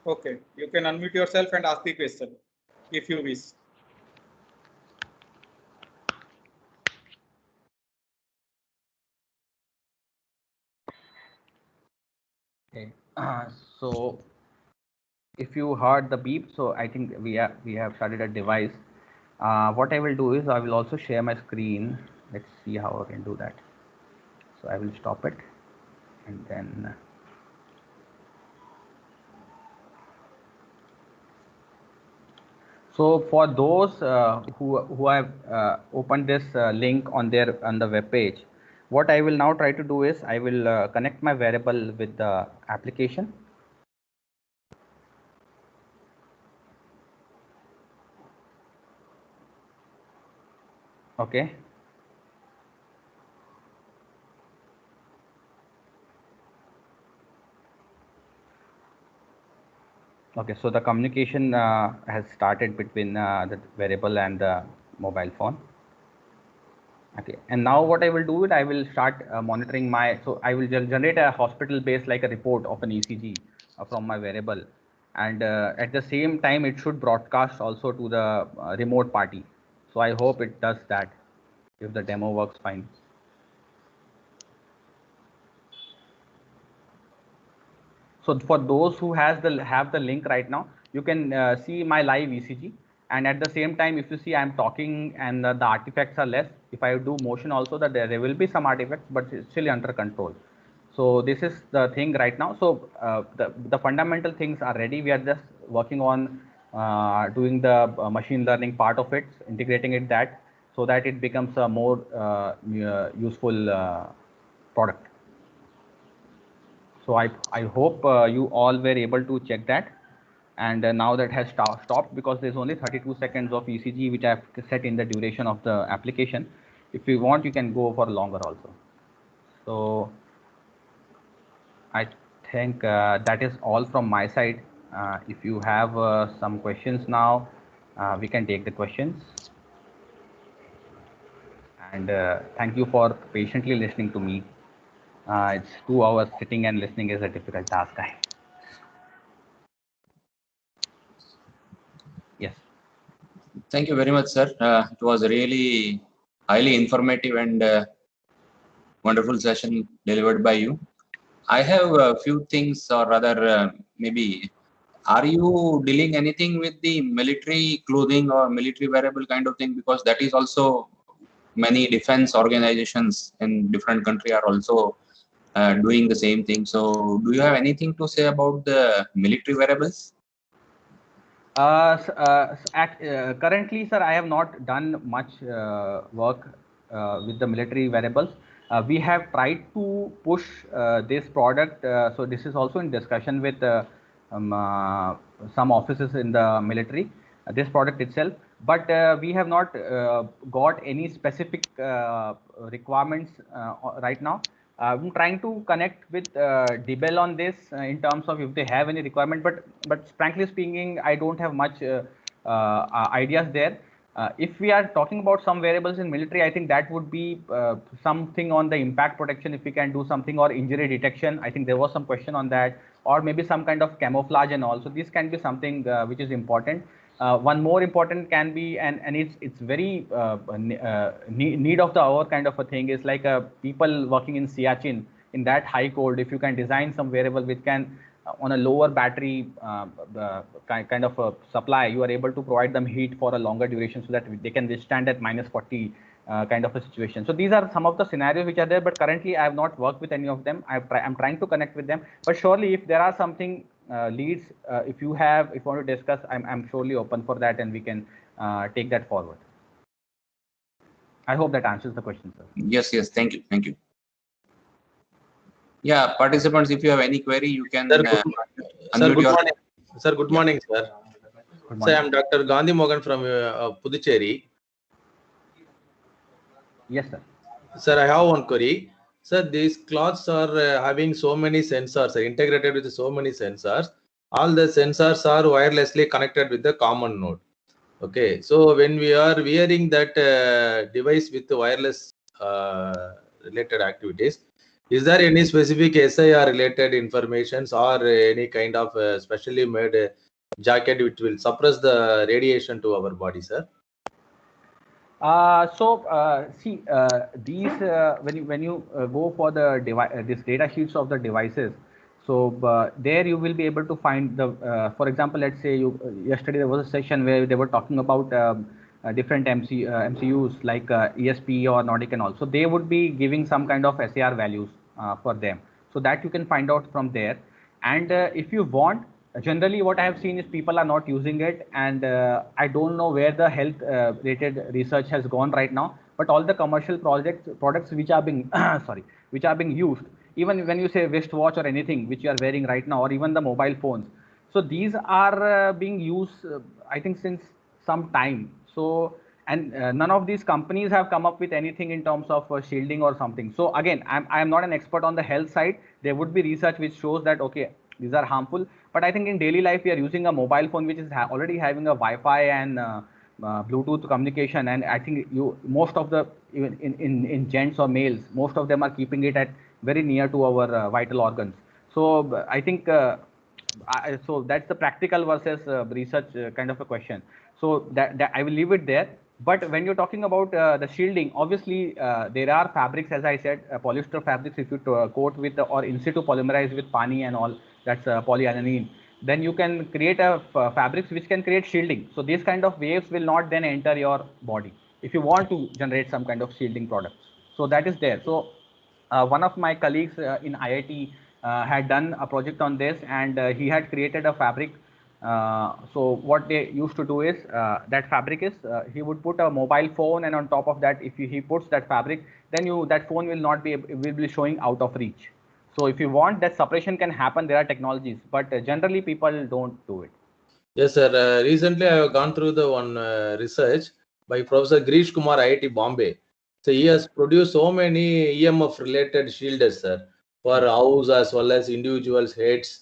Okay, you can unmute yourself and ask the question if you wish. Okay, so if you heard the beep, so I think we have started a device. What I will do is I will also share my screen. Let's see how I can do that. So I will stop it, and then so for those who have opened this link on the web page, what I will now try to do is I will connect my wearable with the application. Okay. Okay, so the communication has started between the wearable and the mobile phone. Okay, and now what I will do is I will start monitoring my, so I will generate a hospital based like a report of an ECG from my wearable, and at the same time it should broadcast also to the remote party. So I hope it does that if the demo works fine. So for those who have the link right now, you can see my live ECG, and at the same time, if you see I'm talking and the artifacts are less. If I do motion also, that there will be some artifacts, but it's still under control. So this is the thing right now. So the fundamental things are ready. We are just working on doing the machine learning part of it, integrating it that, so that it becomes a more useful product. So I hope you all were able to check that, and now that has stopped, because there's only 32 seconds of ECG which I've set in the duration of the application. If you want, you can go for longer also. So I think that is all from my side. If you have some questions now, we can take the questions. and thank you for patiently listening to me. It's 2 hours sitting and listening is a difficult task. Yes. Thank you very much, sir. It was really highly informative and wonderful session delivered by you. I have a few things, or rather, maybe, are you dealing anything with the military clothing or military wearable kind of thing? Because that is also many defense organizations in different country are also doing the same thing. So, do you have anything to say about the military wearables? Currently, sir, I have not done much work with the military wearables. We have tried to push this product. So this is also in discussion with some officers in the military, this product itself. But we have not got any specific requirements right now. I'm trying to connect with DBEL on this in terms of if they have any requirement, but frankly speaking, I don't have much ideas there. If we are talking about some variables in military, I think that would be something on the impact protection, if we can do something, or injury detection. I think there was some question on that, or maybe some kind of camouflage and all. So this can be something which is important. One more important can be, and it's very need of the hour kind of a thing, is like people working in Siachen in that high cold. If you can design some wearable which can on a lower battery kind of a supply, you are able to provide them heat for a longer duration so that they can withstand at -40 kind of a situation. So these are some of the scenarios which are there, but currently I have not worked with any of them. I'm trying to connect with them, but surely if there are something leads, if you want to discuss, I'm surely open for that, and we can take that forward. I hope that answers the question, sir. Yes, thank you. Yeah, participants, if you have any query, you can. Sir, good morning. Sir, good morning, sir. Good morning. Sir, I'm Dr. Gandhi Mogan from Puducherry. Yes, sir. Sir, I have one query. Sir, these cloths are having so many sensors, integrated with so many sensors. All the sensors are wirelessly connected with the common node. Okay, so when we are wearing that device with the wireless related activities, is there any specific SIR related informations or any kind of specially made jacket which will suppress the radiation to our body, sir? See, these when you go for the this data sheets of the devices, so there you will be able to find the for example, let's say yesterday there was a session where they were talking about different MCUs like ESP or Nordic and all. So they would be giving some kind of SAR values for them, so that you can find out from there. And if you want, generally what I have seen is people are not using it, and I don't know where the health related research has gone right now, but all the commercial products which are being which are being used, even when you say wristwatch or anything which you are wearing right now, or even the mobile phones, so these are being used I think since some time. So, and none of these companies have come up with anything in terms of shielding or something. So again, I'm not an expert on the health side. There would be research which shows that okay, these are harmful, but I think in daily life we are using a mobile phone which is already having a Wi-Fi and Bluetooth communication, and I think most of the even in gents or males, most of them are keeping it at very near to our vital organs. So I think so that's the practical versus research kind of a question. So that I will leave it there. But when you're talking about the shielding, obviously there are fabrics, as I said, polyester fabrics. If you coat with or in situ polymerize with pani and all, that's polyaniline, then you can create a fabrics which can create shielding. So these kind of waves will not then enter your body if you want to generate some kind of shielding products. So that is there. So one of my colleagues in IIT had done a project on this, and he had created a fabric. So what they used to do is that fabric is he would put a mobile phone, and on top of that, if he puts that fabric, then that phone will not be will be showing out of reach. So if you want that separation can happen, there are technologies, but generally people don't do it. Yes, sir. Recently, I have gone through the one research by Professor Girish Kumar, IIT Bombay. So he has produced so many EMF related shielders, sir, for house as well as individuals' heads.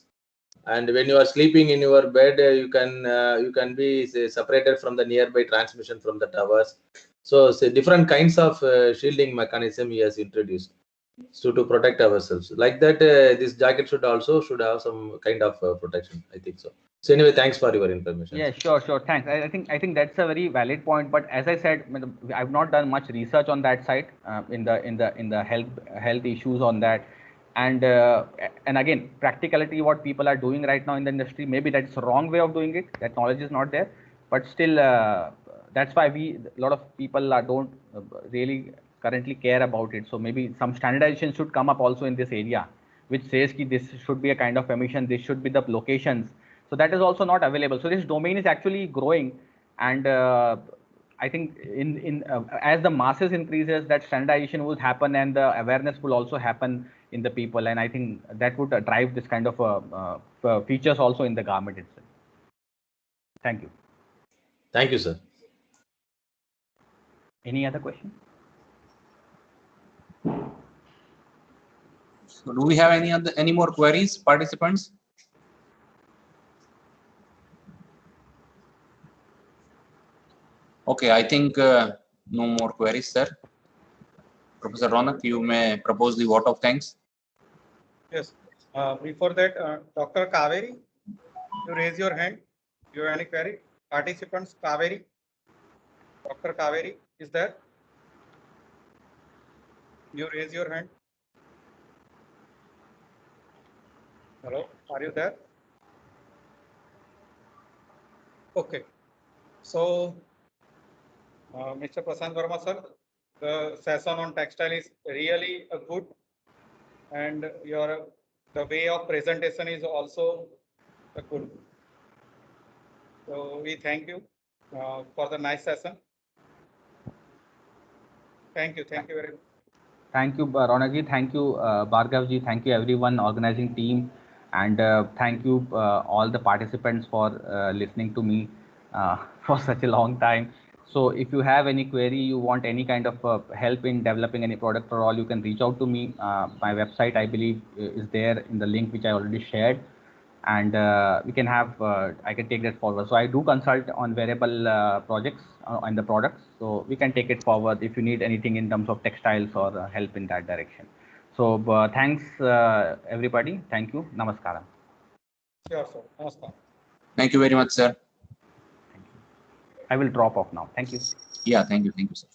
And when you are sleeping in your bed, you can be say, separated from the nearby transmission from the towers. So different kinds of shielding mechanism he has introduced to protect ourselves. Like that, this jacket should have some kind of protection. I think so. So anyway, thanks for your information. Yeah, sure. Thanks. I think that's a very valid point. But as I said, I've not done much research on that side in the health issues on that. And again, practicality, what people are doing right now in the industry, maybe that's the wrong way of doing it. That knowledge is not there. But still, that's why a lot of people don't really currently care about it. So maybe some standardization should come up also in this area, which says that this should be a kind of emission. This should be the locations. So that is also not available. So this domain is actually growing, and I think as the masses increases, that standardization will happen, and the awareness will also happen in the people, and I think that would drive this kind of features also in the garment itself. Thank you. Thank you, sir. Any other question? So do we have any more queries, participants? Okay, I think no more queries, sir. Professor Ronak, you may propose the vote of thanks. Yes. Before that, Dr. Kaveri, you raise your hand. Do you have any query? Participants, Kaveri. Dr. Kaveri is there? You raise your hand. Hello, are you there? Okay. So, Mr. Prasant Verma, sir, the session on textile is really good, and the way of presentation is also good. So we thank you for the nice session. Thank you very much. Thank you, Ronakji. Thank you, Bhargavji. Thank you, everyone, organizing team, and thank you all the participants for listening to me for such a long time. So if you have any query, you want any kind of help in developing any product or all, you can reach out to me. My website, I believe, is there in the link which I already shared, and we can have I can take that forward. So I do consult on variable projects and the products, so we can take it forward if you need anything in terms of textiles or help in that direction. So thanks everybody. Thank you. Namaskaram. Sure, sir. Namaskar. Thank you very much, sir. I will drop off now. Thank you. Yeah, thank you, sir.